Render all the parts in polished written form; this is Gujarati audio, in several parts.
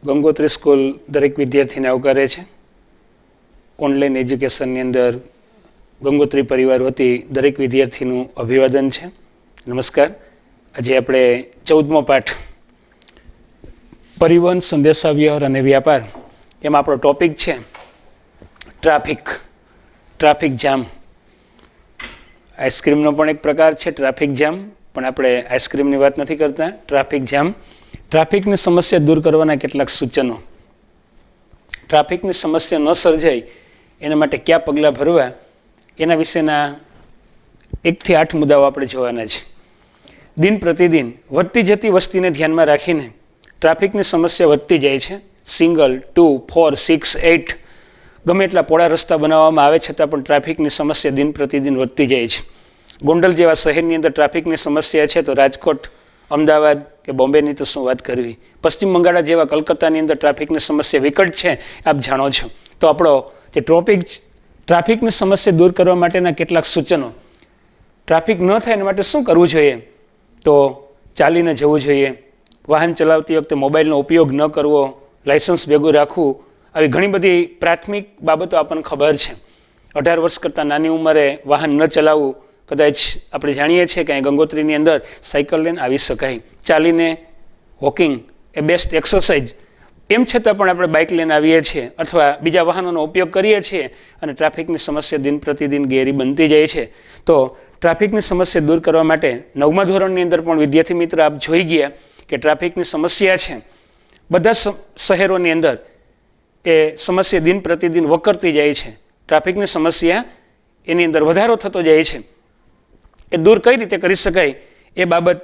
ગંગોત્રી સ્કૂલ દરેક વિદ્યાર્થીને આવકારે છે. ઓનલાઈન એજ્યુકેશનની અંદર ગંગોત્રી પરિવાર વતી દરેક વિદ્યાર્થીનું અભિવાદન છે. નમસ્કાર. આજે આપણે 14મો પાઠ પરિવહન, સંદેશાવ્યવહાર અને વ્યાપાર, એમાં આપણો ટોપિક છે ટ્રાફિક જામ. આઈસ્ક્રીમનો પણ એક પ્રકાર છે ટ્રાફિક જામ, પણ આપણે આઈસ્ક્રીમની વાત નથી કરતા. ટ્રાફિક જામ, ટ્રાફિકની સમસ્યા દૂર કરવાના કેટલાક સૂચનો, ટ્રાફિકની સમસ્યા ન સર્જાય એના માટે કયા પગલાં ભરવા, એના વિશેના 1 થી 8 મુદ્દાઓ આપણે જોવાના છે. દિન પ્રતિદિન વધતી જતી વસ્તીને ધ્યાનમાં રાખીને ટ્રાફિકની સમસ્યા વધતી જાય છે. સિંગલ, 2, 4, 6, 8 ગમે એટલા પોળા રસ્તા બનાવવામાં આવે છતાં પણ ટ્રાફિકની સમસ્યા દિન પ્રતિદિન વધતી જાય છે. ગોંડલ જેવા શહેરની અંદર ટ્રાફિકની સમસ્યા છે તો રાજકોટ, અમદાવાદ કે બોમ્બેની તો શું વાત કરવી. પશ્ચિમ બંગાળ જેવા કલકત્તાની અંદર ટ્રાફિકની સમસ્યા વિકટ છે, આપ જાણો છો. તો આપણો જે ટ્રાફિકની સમસ્યા દૂર કરવા માટેના કેટલાક સૂચનો, ટ્રાફિક ન થાય એના માટે શું કરવું જોઈએ, તો ચાલીને જવું જોઈએ, વાહન ચલાવતી વખતે મોબાઈલનો ઉપયોગ ન કરવો, લાયસન્સ ભેગું રાખવું, આવી ઘણી બધી પ્રાથમિક બાબતો આપણને ખબર છે. 18 વર્ષ કરતાં નાની ઉંમરે વાહન ન ચલાવવું. કદાચ આપણે જાણીએ છીએ કે ગંગોત્રીની અંદર સાયકલ લઈને આવી શકાય, ચાલીને વોકિંગ એ બેસ્ટ એક્સરસાઇઝ. એમ છતાં પણ આપણે બાઇક લઈને આવીએ છીએ અથવા બીજા વાહનોનો ઉપયોગ કરીએ છીએ અને ટ્રાફિકની સમસ્યા દિન પ્રતિદિન ઘેરી બનતી જાય છે. તો ટ્રાફિકની સમસ્યા દૂર કરવા માટે 9મા ધોરણની અંદર પણ વિદ્યાર્થી મિત્ર આપ જોઈ ગયા કે ટ્રાફિકની સમસ્યા છે. બધા શહેરોની અંદર એ સમસ્યા દિન પ્રતિદિન વકરતી જાય છે. ટ્રાફિકની સમસ્યા એની અંદર વધારો થતો જાય છે. એ દૂર કઈ રીતે કરી શકાય એ બાબત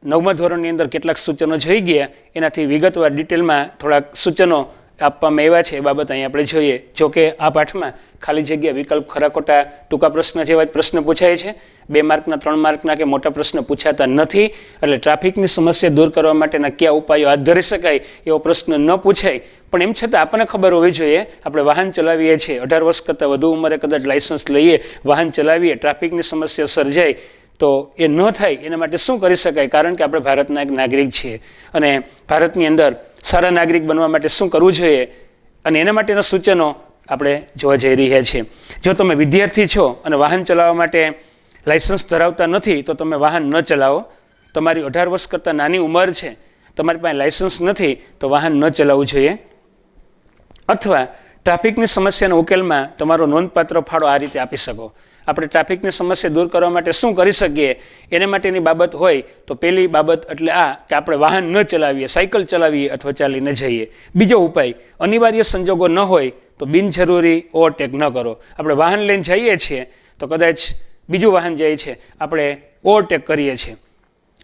9મા ધોરણની અંદર કેટલાક સૂચનો જોઈ ગયા. એનાથી વિગતવાર ડિટેલમાં થોડાક સૂચનો આપવામાં આવ્યા છે, એ બાબત અહીં આપણે જોઈએ. જોકે આ પાઠમાં ખાલી જગ્યા, વિકલ્પ, ખરા ખોટા, ટૂંકા પ્રશ્ન જેવા જ પ્રશ્ન પૂછાય છે. 2 માર્કના, 3 માર્કના કે મોટા પ્રશ્ન પૂછાતા નથી. એટલે ટ્રાફિકની સમસ્યા દૂર કરવા માટેના કયા ઉપાયો હાથ ધરી શકાય એવો પ્રશ્ન ન પૂછાય. પણ એમ છતાં આપણને ખબર હોવી જોઈએ, આપણે વાહન ચલાવીએ છીએ, 18 વર્ષ કરતાં વધુ ઉંમરે કદાચ લાયસન્સ લઈએ, વાહન ચલાવીએ, ટ્રાફિકની સમસ્યા સર્જાય તો એ ન થાય એના માટે શું કરી શકાય. કારણ કે આપણે ભારતના એક નાગરિક છીએ અને ભારતની અંદર સારા નાગરિક બનવા માટે શું કરવું જોઈએ અને એના માટેના સૂચનો આપણે જોવા જઈ રહ્યા છીએ. જો તમે વિદ્યાર્થી છો અને વાહન ચલાવવા માટે લાયસન્સ ધરાવતા નથી તો તમે વાહન ન ચલાવો. તમારી 18 વર્ષ કરતાં નાની ઉંમર છે, તમારી પાસે લાયસન્સ નથી તો વાહન ન ચલાવવું જોઈએ. અથવા ટ્રાફિકની સમસ્યાના ઉકેલમાં તમારો નોંધપાત્ર ફાળો આ રીતે આપી શકો. આપણે ટ્રાફિકની સમસ્યા દૂર કરવા માટે શું કરી શકીએ એને માટેની બાબત હોય તો પહેલી બાબત એટલે આ કે આપણે વાહન ન ચલાવીએ, સાયકલ ચલાવીએ અથવા ચાલીને જઈએ. બીજો ઉપાય, અનિવાર્ય સંજોગો ન હોય તો બિનજરૂરી ઓવરટેક ન કરો. આપણે વાહન લઈને જઈએ છીએ તો કદાચ બીજું વાહન જાય છે, આપણે ઓવરટેક કરીએ છીએ,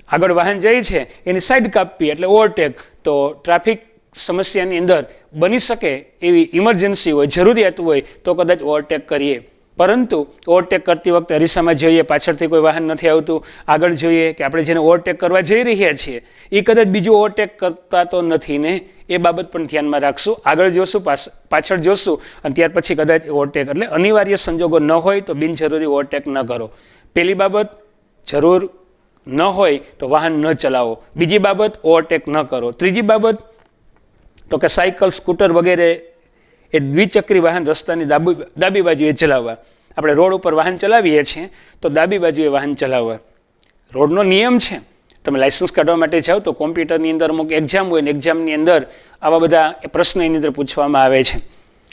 આગળ વાહન જાય છે એની સાઈડ કાપવી એટલે ઓવરટેક. તો ટ્રાફિક સમસ્યાની અંદર બની શકે એવી ઇમરજન્સી હોય, જરૂરિયાત હોય તો કદાચ ઓવરટેક કરીએ. પરંતુ ઓવરટેક કરતી વખતે અરીસામાં જોઈએ, પાછળથી કોઈ વાહન નથી આવતું, આગળ જોઈએ કે આપણે જેને ઓવરટેક કરવા જઈ રહ્યા છીએ એ કદાચ બીજું ઓવરટેક કરતા તો નથી ને, એ બાબત પણ ધ્યાનમાં રાખશું. આગળ જોશું, પાછળ જોશું અને ત્યાર પછી કદાચ ઓવરટેક. એટલે અનિવાર્ય સંજોગો ન હોય તો બિનજરૂરી ઓવરટેક ન કરો. પહેલી બાબત, જરૂર ન હોય તો વાહન ન ચલાવો. બીજી બાબત, ઓવરટેક ન કરો. ત્રીજી બાબત તો કે સાયકલ, સ્કૂટર વગેરે એ દ્વિચક્રી વાહન રસ્તાની ડાબી બાજુએ ચલાવવા. આપણે રોડ ઉપર વાહન ચલાવીએ છીએ તો ડાબી બાજુએ વાહન ચલાવવા. રોડનો નિયમ છે, તમે લાયસન્સ કાઢવા માટે જાઓ તો કોમ્પ્યુટરની અંદર અમુક એક્ઝામ હોય ને એક્ઝામની અંદર આવા બધા પ્રશ્ન એની અંદર પૂછવામાં આવે છે.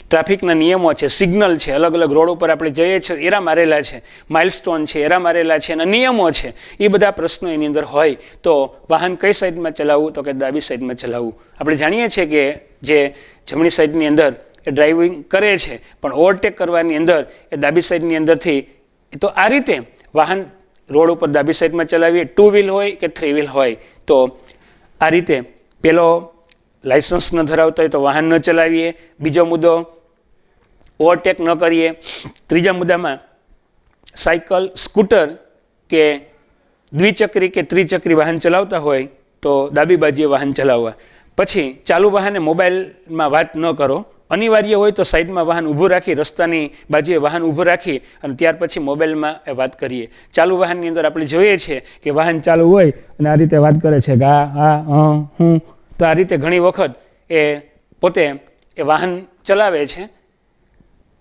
ટ્રાફિકના નિયમો છે, સિગ્નલ છે, અલગ અલગ રોડ ઉપર આપણે જઈએ છીએ એરા મારેલા છે, માઇલસ્ટોન છે, એરા મારેલા છે અને નિયમો છે. એ બધા પ્રશ્નો એની અંદર હોય તો વાહન કઈ સાઈડમાં ચલાવવું તો કે ડાબી સાઈડમાં ચલાવવું. આપણે જાણીએ છીએ કે જે જમણી સાઈડની અંદર એ ડ્રાઇવિંગ કરે છે પણ ઓવરટેક કરવાની અંદર એ ડાબી સાઈડની અંદરથી, તો આ રીતે વાહન રોડ ઉપર ડાબી સાઈડમાં ચલાવીએ, 2 વ્હીલ હોય કે 3 વ્હીલ હોય. તો આ રીતે પેલો લાયસન્સ ન ધરાવતા હોય તો વાહન ન ચલાવીએ. બીજો મુદ્દો, ઓવરટેક ન કરીએ. ત્રીજા મુદ્દામાં સાયકલ, સ્કૂટર કે દ્વિચક્રી કે ત્રિચક્રી વાહન ચલાવતા હોય તો ડાબી બાજુએ વાહન ચલાવવા. પછી ચાલુ વાહને મોબાઈલમાં વાત ન કરો. અનિવાર્ય હોય તો સાઈડમાં વાહન ઊભું રાખી, રસ્તાની બાજુએ વાહન ઊભું રાખી અને ત્યાર પછી મોબાઈલમાં વાત કરીએ. ચાલુ વાહનની અંદર આપણે જોઈએ છીએ કે વાહન ચાલુ હોય અને આ રીતે વાત કરે છે, ગા, આ, હું. તો આ રીતે ઘણી વખત એ પોતે એ વાહન ચલાવે છે,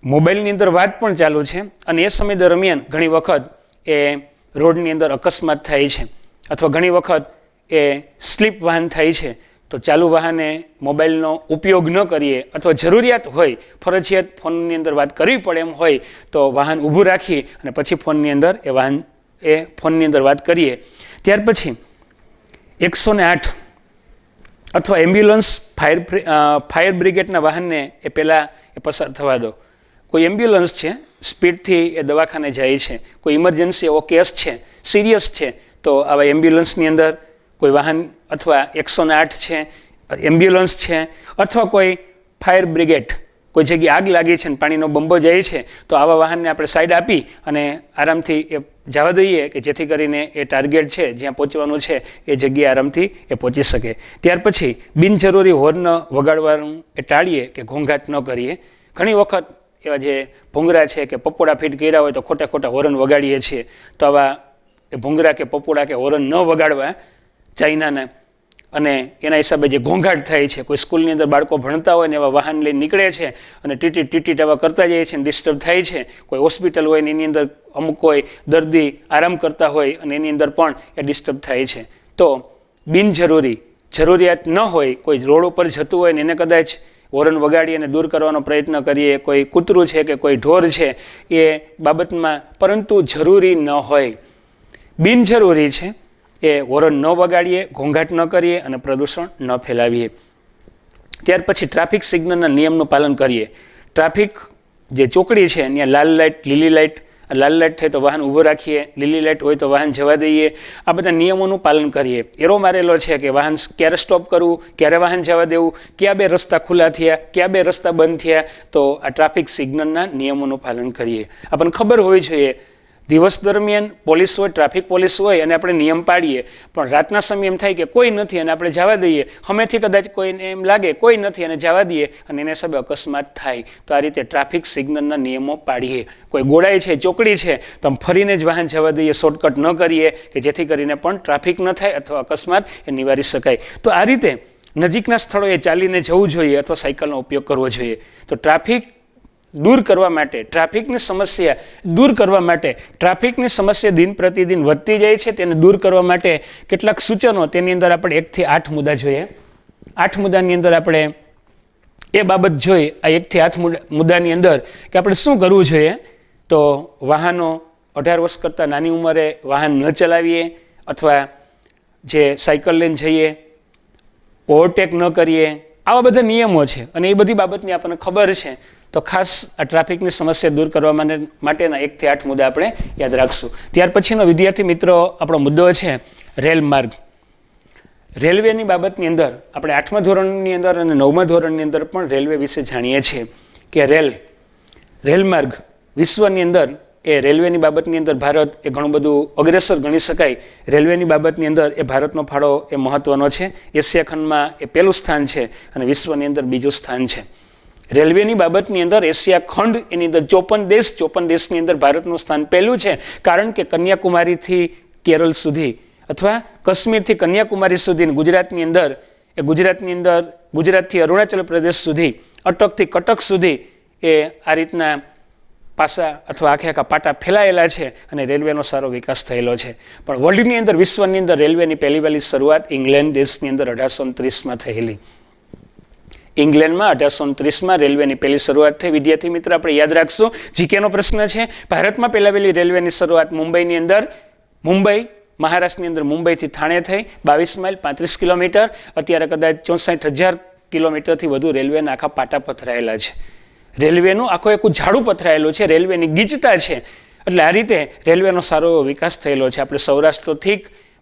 મોબાઈલની અંદર વાત પણ ચાલુ છે, અને એ સમય દરમિયાન ઘણી વખત એ રોડની અંદર અકસ્માત થાય છે, અથવા ઘણી વખત એ સ્લીપ વાહન થાય છે, તો ચાલુ વાહને મોબાઈલનો ઉપયોગ ન કરીએ, અથવા જરૂરિયાત હોય ફરજિયાત ફોનની અંદર વાત કરવી પડે એમ હોય તો વાહન ઊભું રાખી અને પછી ફોનની અંદર એ ફોનની અંદર વાત કરીએ. ત્યાર પછી 108 અથવા એમ્બ્યુલન્સ ફાયર બ્રિગેડના વાહનને એ પહેલાં એ પસાર થવા દો. કોઈ એમ્બ્યુલન્સ છે, સ્પીડથી એ દવાખાને જાય છે, કોઈ ઇમરજન્સી એવો કેસ છે, સિરિયસ છે, તો આવા એમ્બ્યુલન્સની અંદર કોઈ વાહન અથવા 108 છે, એમ્બ્યુલન્સ છે, અથવા કોઈ ફાયર બ્રિગેડ, કોઈ જગ્યાએ આગ લાગી છે અને પાણીનો બંબો જાય છે, તો આવા વાહનને આપણે સાઈડ આપી અને આરામથી એ જવા દઈએ કે જેથી કરીને એ ટાર્ગેટ છે જ્યાં પહોંચવાનું છે એ જગ્યાએ આરામથી એ પહોંચી શકે. ત્યાર પછી બિનજરૂરી હોર્ન વગાડવાનું એ ટાળીએ કે ઘોંઘાટ ન કરીએ. ઘણી વખત એવા જે ભૂંગરા છે કે પપોડા ફીટ કર્યા હોય તો ખોટા હોર્ન વગાડીએ છીએ, તો આવા ભૂંગરા કે પપોડા કે હોર્ન ન વગાડવા ચાઇનાના. અને એના હિસાબે જે ઘોંઘાટ થાય છે, કોઈ સ્કૂલની અંદર બાળકો ભણતા હોય ને એવા વાહન લઈને નીકળે છે અને ટીટી એવા કરતા જાય છે, ડિસ્ટર્બ થાય છે. કોઈ હોસ્પિટલ હોય ને એની અંદર અમુક કોઈ દર્દી આરામ કરતા હોય અને એની અંદર પણ એ ડિસ્ટર્બ થાય છે. તો જરૂરિયાત ન હોય, કોઈ રોડ ઉપર જતું હોય ને એને કદાચ હોર્ન વગાડી અને દૂર કરવાનો પ્રયત્ન કરીએ, કોઈ કૂતરું છે કે કોઈ ઢોર છે એ બાબતમાં, પરંતુ જરૂરી ન હોય, બિનજરૂરી છે એ હોર્ન ન વગાડીએ, ઘોંઘાટ ન કરીએ અને પ્રદૂષણ ન ફેલાવીએ. ત્યાર પછી ટ્રાફિક સિગ્નલના નિયમનું પાલન કરીએ. ટ્રાફિક જે ચોકડી છે ત્યાં લાલ લાઇટ, લીલી લાઇટ, લાલ લાઇટ થાય તો વાહન ઊભું રાખીએ, લીલી લાઇટ હોય તો વાહન જવા દઈએ. આ બધા નિયમોનું પાલન કરીએ. એરો મારેલો છે કે વાહન ક્યારે સ્ટોપ કરવું, ક્યારે વાહન જવા દેવું, ક્યાં બે રસ્તા ખુલ્લા થયા, ક્યાં બે રસ્તા બંધ થયા, તો આ ટ્રાફિક સિગ્નલના નિયમોનું પાલન કરીએ. આપણને ખબર હોવી જોઈએ, દિવસ દરમિયાન પોલીસ હોય, ટ્રાફિક પોલીસ હોય અને આપણે નિયમ પાડીએ, પણ રાતના સમય એમ થાય કે કોઈ નથી અને આપણે જવા દઈએ, હમેથી કદાચ કોઈને એમ લાગે કોઈ નથી અને જવા દઈએ અને એના હિસાબે અકસ્માત થાય. તો આ રીતે ટ્રાફિક સિગ્નલના નિયમો પાડીએ. કોઈ ગોળાઈ છે, ચોકડી છે, તો આમ ફરીને જ વાહન જવા દઈએ, શોર્ટકટ ન કરીએ કે જેથી કરીને પણ ટ્રાફિક ન થાય અથવા અકસ્માત એ નિવારી શકાય. તો આ રીતે નજીકના સ્થળોએ ચાલીને જવું જોઈએ અથવા સાયકલનો ઉપયોગ કરવો જોઈએ. તો ટ્રાફિકની સમસ્યા દૂર કરવા માટે, ટ્રાફિકની સમસ્યા દિન પ્રતિદિન વધતી જાય છે, તેને દૂર કરવા માટે કેટલાક સૂચનો, તેની અંદર આપણે 1 થી 8 મુદ્દા જોઈએ. 8 મુદ્દાની અંદર આપણે એ બાબત જોઈ, આ 1 થી 8 મુદ્દાની અંદર કે આપણે શું કરવું જોઈએ. તો વાહનો 18 વર્ષ કરતાં નાની ઉંમરે વાહન ન ચલાવીએ, અથવા જે સાયકલ લઈને જઈએ, ઓવરટેક ન કરીએ. આવા બધા નિયમો છે અને એ બધી બાબતની આપણને ખબર છે. તો ખાસ આ ટ્રાફિકની સમસ્યા દૂર કરવા માટેના 1 થી 8 મુદ્દા આપણે યાદ રાખશું. ત્યાર પછીનો વિદ્યાર્થી મિત્રો આપણો મુદ્દો છે રેલ માર્ગ. રેલવેની બાબતની અંદર આપણે 8મા ધોરણની અંદર અને 9મા ધોરણની અંદર પણ રેલવે વિશે જાણીએ છીએ કે રેલમાર્ગ વિશ્વની અંદર એ રેલવેની બાબતની અંદર ભારત એ ઘણું બધું અગ્રેસર ગણી શકાય. રેલવેની બાબતની અંદર એ ભારતનો ફાળો એ મહત્વનો છે. એશિયા ખંડમાં એ પહેલું સ્થાન છે અને વિશ્વની અંદર બીજું સ્થાન છે. રેલવેની બાબતની અંદર એશિયા ખંડ એની અંદર 54 દેશની અંદર ભારતનું સ્થાન પહેલું છે. કારણ કે કન્યાકુમારીથી કેરળ સુધી અથવા કાશ્મીરથી કન્યાકુમારી સુધી ગુજરાતની અંદર ગુજરાતથી અરુણાચલ પ્રદેશ સુધી, અટકથી કટક સુધી એ આ રીતના પાસા અથવા આખા પાટા ફેલાયેલા છે અને રેલવેનો સારો વિકાસ થયેલો છે. પણ વર્લ્ડની અંદર, વિશ્વની અંદર રેલવેની પહેલી શરૂઆત ઇંગ્લેન્ડ દેશની અંદર 1830માં થયેલી. ઇંગ્લેન્ડમાં 1830માં રેલવેની પહેલી શરૂઆત થઈ. વિદ્યાર્થી મિત્રો આપણે યાદ રાખશું, જીકેનો પ્રશ્ન છે. ભારતમાં પહેલી રેલવેની શરૂઆત મુંબઈની અંદર, મહારાષ્ટ્રની અંદર મુંબઈથી થાણે થઈ. 22 માઇલ 35 કિલોમીટર. અત્યારે કદાચ 64,000 કિલોમીટરથી વધુ રેલવેના આખા પાટા પથરાયેલા છે. રેલવેનું આખું ઝાડું પથરાયેલું છે, રેલવેની ગીચતા છે. એટલે આ રીતે રેલવેનો સારો એવો વિકાસ થયેલો છે. આપણે સૌરાષ્ટ્રથી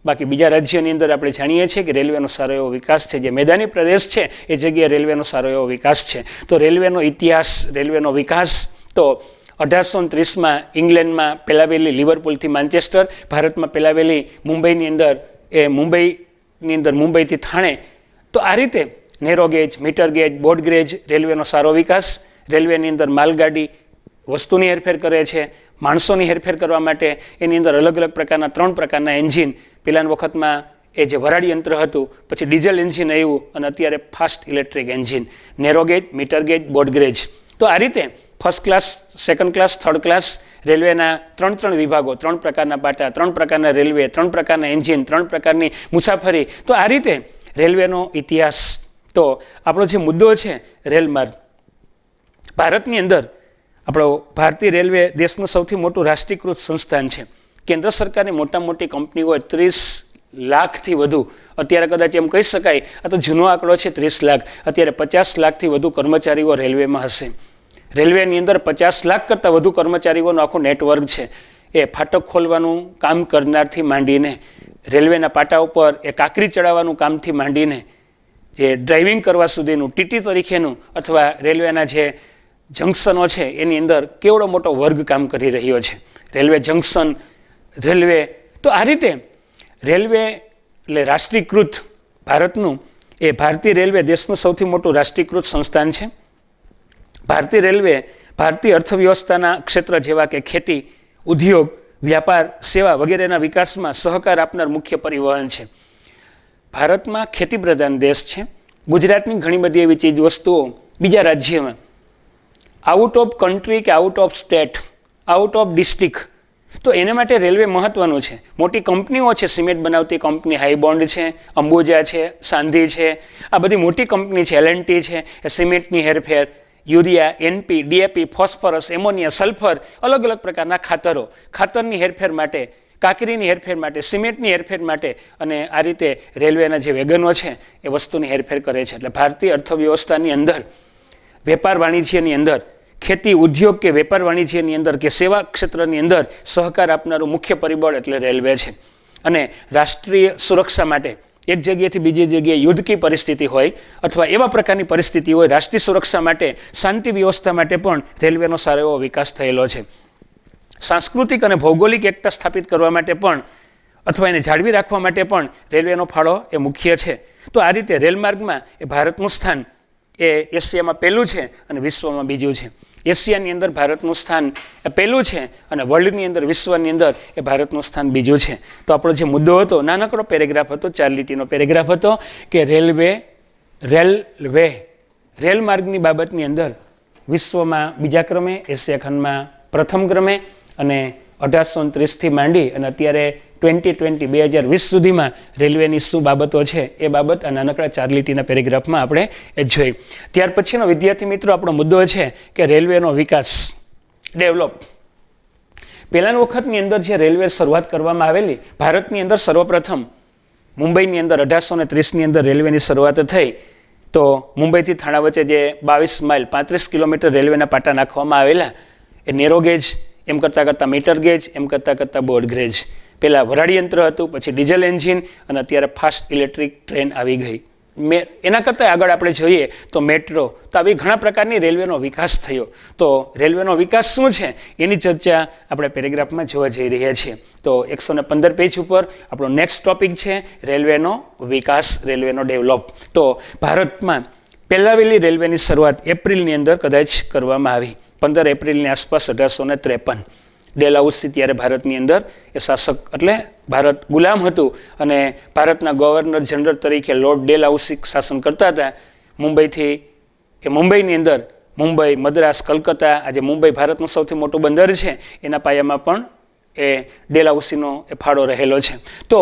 બાકી બીજા રાજ્યોની અંદર આપણે જાણીએ છીએ કે રેલવેનો સારો એવો વિકાસ છે. જે મેદાની પ્રદેશ છે એ જગ્યાએ રેલવેનો સારો એવો વિકાસ છે. તો રેલવેનો ઇતિહાસ, રેલવેનો વિકાસ તો 1830માં ઇંગ્લેન્ડમાં પેલાવેલી લિવરપુલથી માન્ચેસ્ટર, ભારતમાં પેલાવેલી મુંબઈની અંદર મુંબઈથી થાણે. તો આ રીતે narrow gauge, metre gauge, broad gauge રેલવેનો સારો વિકાસ. રેલવેની અંદર માલગાડી વસ્તુની હેરફેર કરે છે, માણસોની હેરફેર કરવા માટે એની અંદર અલગ અલગ પ્રકારના 3 પ્રકારના એન્જિન. પહેલાના વખતમાં એ જે વરાળી યંત્ર હતું, પછી ડીઝલ એન્જિન આવ્યું અને અત્યારે fast electric engine, narrow gauge, metre gauge, board gauge. તો આ રીતે first class, second class, third class રેલવેના ત્રણ વિભાગો, 3 પ્રકારના પાટા, 3 પ્રકારના રેલવે, 3 પ્રકારના એન્જિન, 3 પ્રકારની મુસાફરી. તો આ રીતે રેલવેનો ઇતિહાસ. તો આપણો જે મુદ્દો છે રેલમાર્ગ, ભારતની અંદર આપણો ભારતીય રેલવે દેશનું સૌથી મોટું રાષ્ટ્રીયકૃત સંસ્થાન છે. કેન્દ્ર સરકારની મોટામાં મોટી કંપનીઓ 30 લાખથી વધુ, અત્યારે કદાચ એમ કહી શકાય, આ તો જૂનો આંકડો છે 30 લાખ, અત્યારે 50 લાખથી વધુ કર્મચારીઓ રેલવેમાં હશે. રેલવેની અંદર 50 લાખ કરતાં વધુ કર્મચારીઓનું આખું નેટવર્ક છે. એ ફાટક ખોલવાનું કામ કરનારથી માંડીને, રેલવેના પાટા ઉપર એ કાંકરી ચડાવવાનું કામથી માંડીને, જે ડ્રાઇવિંગ કરવા સુધીનું, ટીટી તરીકેનું, અથવા રેલવેના જે જંક્શનો છે એની અંદર કેવડો મોટો વર્ગ કામ કરી રહ્યો છે. Railway junction, railway. તો આ રીતે રેલવે એટલે રાષ્ટ્રીયકૃત ભારતનું, એ ભારતીય રેલવે દેશનું સૌથી મોટું રાષ્ટ્રીયકૃત સંસ્થાન છે. ભારતીય રેલવે ભારતીય અર્થવ્યવસ્થાના ક્ષેત્ર જેવા કે ખેતી, ઉદ્યોગ, વ્યાપાર, સેવા વગેરેના વિકાસમાં સહકાર આપનાર મુખ્ય પરિવહન છે. ભારતમાં ખેતી પ્રધાન દેશ છે. ગુજરાતની ઘણી બધી એવી ચીજ વસ્તુઓ બીજા રાજ્યમાં, આઉટ ઓફ કન્ટ્રી કે out of state, out of district, તો એના માટે રેલવે મહત્વનું છે. મોટી કંપનીઓ છે, સિમેન્ટ બનાવતી કંપની હાઈબોન્ડ છે, અંબુજા છે, સાંધી છે, આ બધી મોટી કંપની છે. એલએનટી છે, એ સિમેન્ટની હેરફેર, urea, NP, DAP, phosphorus, ammonia, sulphur, અલગ અલગ પ્રકારના ખાતરો, ખાતરની હેરફેર માટે, કાંકરીની હેરફેર માટે, સિમેન્ટની હેરફેર માટે, અને આ રીતે રેલવેના જે વેગનો છે એ વસ્તુની હેરફેર કરે છે. એટલે ભારતીય અર્થવ્યવસ્થાની અંદર, વેપાર વાણિજ્યની અંદર, ખેતી ઉદ્યોગ કે વેપાર વાણિજ્યની અંદર કે સેવા ક્ષેત્રની અંદર સહકાર આપનારું મુખ્ય પરિબળ એટલે રેલવે છે. અને રાષ્ટ્રીય સુરક્ષા માટે એક જગ્યાએથી બીજી જગ્યાએ યુદ્ધની પરિસ્થિતિ હોય અથવા એવા પ્રકારની પરિસ્થિતિ હોય, રાષ્ટ્રીય સુરક્ષા માટે, શાંતિ વ્યવસ્થા માટે પણ રેલવેનો સારો એવો વિકાસ થયેલો છે. સાંસ્કૃતિક અને ભૌગોલિક એકતા સ્થાપિત કરવા માટે પણ, અથવા એને જાળવી રાખવા માટે પણ રેલવેનો ફાળો એ મુખ્ય છે. તો આ રીતે રેલમાર્ગમાં એ ભારતનું સ્થાન એ એશિયામાં પહેલું છે અને વિશ્વમાં બીજું છે. એશિયાની અંદર ભારતનું સ્થાન એ પહેલું છે અને વર્લ્ડની અંદર, વિશ્વની અંદર એ ભારતનું સ્થાન બીજું છે. તો આપણો જે મુદ્દો હતો, નાનકડો પેરેગ્રાફ હતો, 4 લીટીનો પેરેગ્રાફ હતો કે રેલમાર્ગની બાબતની અંદર વિશ્વમાં બીજા ક્રમે, એશિયા ખંડમાં પ્રથમ ક્રમે, અને 1830થી માંડી અને અત્યારે 2020 સુધીમાં રેલવેની શું બાબતો છે એ બાબત આ નાનકડા 4 લીટીના પેરેગ્રાફમાં આપણે એ જોઈ. ત્યાર પછીનો વિદ્યાર્થી મિત્રો આપણો મુદ્દો છે કે રેલવેનો વિકાસ, ડેવલપ. પહેલાની વખતની અંદર જે રેલવે શરૂઆત કરવામાં આવેલી, ભારતની અંદર સર્વપ્રથમ મુંબઈની અંદર 1830ની અંદર રેલવેની શરૂઆત થઈ. તો મુંબઈથી થાણા વચ્ચે જે 22 માઇલ 35 કિલોમીટર રેલવેના પાટા નાખવામાં આવેલા, એ નેરો ગેજ, એમ કરતાં મીટર ગેજ, એમ કરતાં બોર્ડ ગેજ. પહેલાં વરાળી યંત્ર હતું, પછી ડીઝલ એન્જિન, અને અત્યારે ફાસ્ટ ઇલેક્ટ્રિક ટ્રેન આવી ગઈ. એના કરતાં આગળ આપણે જોઈએ તો મેટ્રો. તો આવી ઘણા પ્રકારની રેલવેનો વિકાસ થયો. તો રેલવેનો વિકાસ શું છે એની ચર્ચા આપણે પેરેગ્રાફમાં જોવા જઈ રહ્યા છીએ. તો 115 પેજ ઉપર આપણો નેક્સ્ટ ટોપિક છે રેલવેનો વિકાસ, રેલવેનો ડેવલપ. તો ભારતમાં પહેલાં વહેલી રેલવેની શરૂઆત એપ્રિલની અંદર કદાચ કરવામાં આવી, 15 એપ્રિલની આસપાસ 1853. ડેલહાઉસી ત્યારે ભારતની અંદર એ શાસક, એટલે ભારત ગુલામ હતું અને ભારતના ગવર્નર જનરલ તરીકે લોર્ડ ડેલહાઉસી શાસન કરતા હતા. મુંબઈની અંદર મુંબઈ, મદ્રાસ, કલકત્તા, આજે મુંબઈ ભારતનું સૌથી મોટું બંદર છે, એના પાયામાં પણ એ ડેલહાઉસીનો એ ફાળો રહેલો છે. તો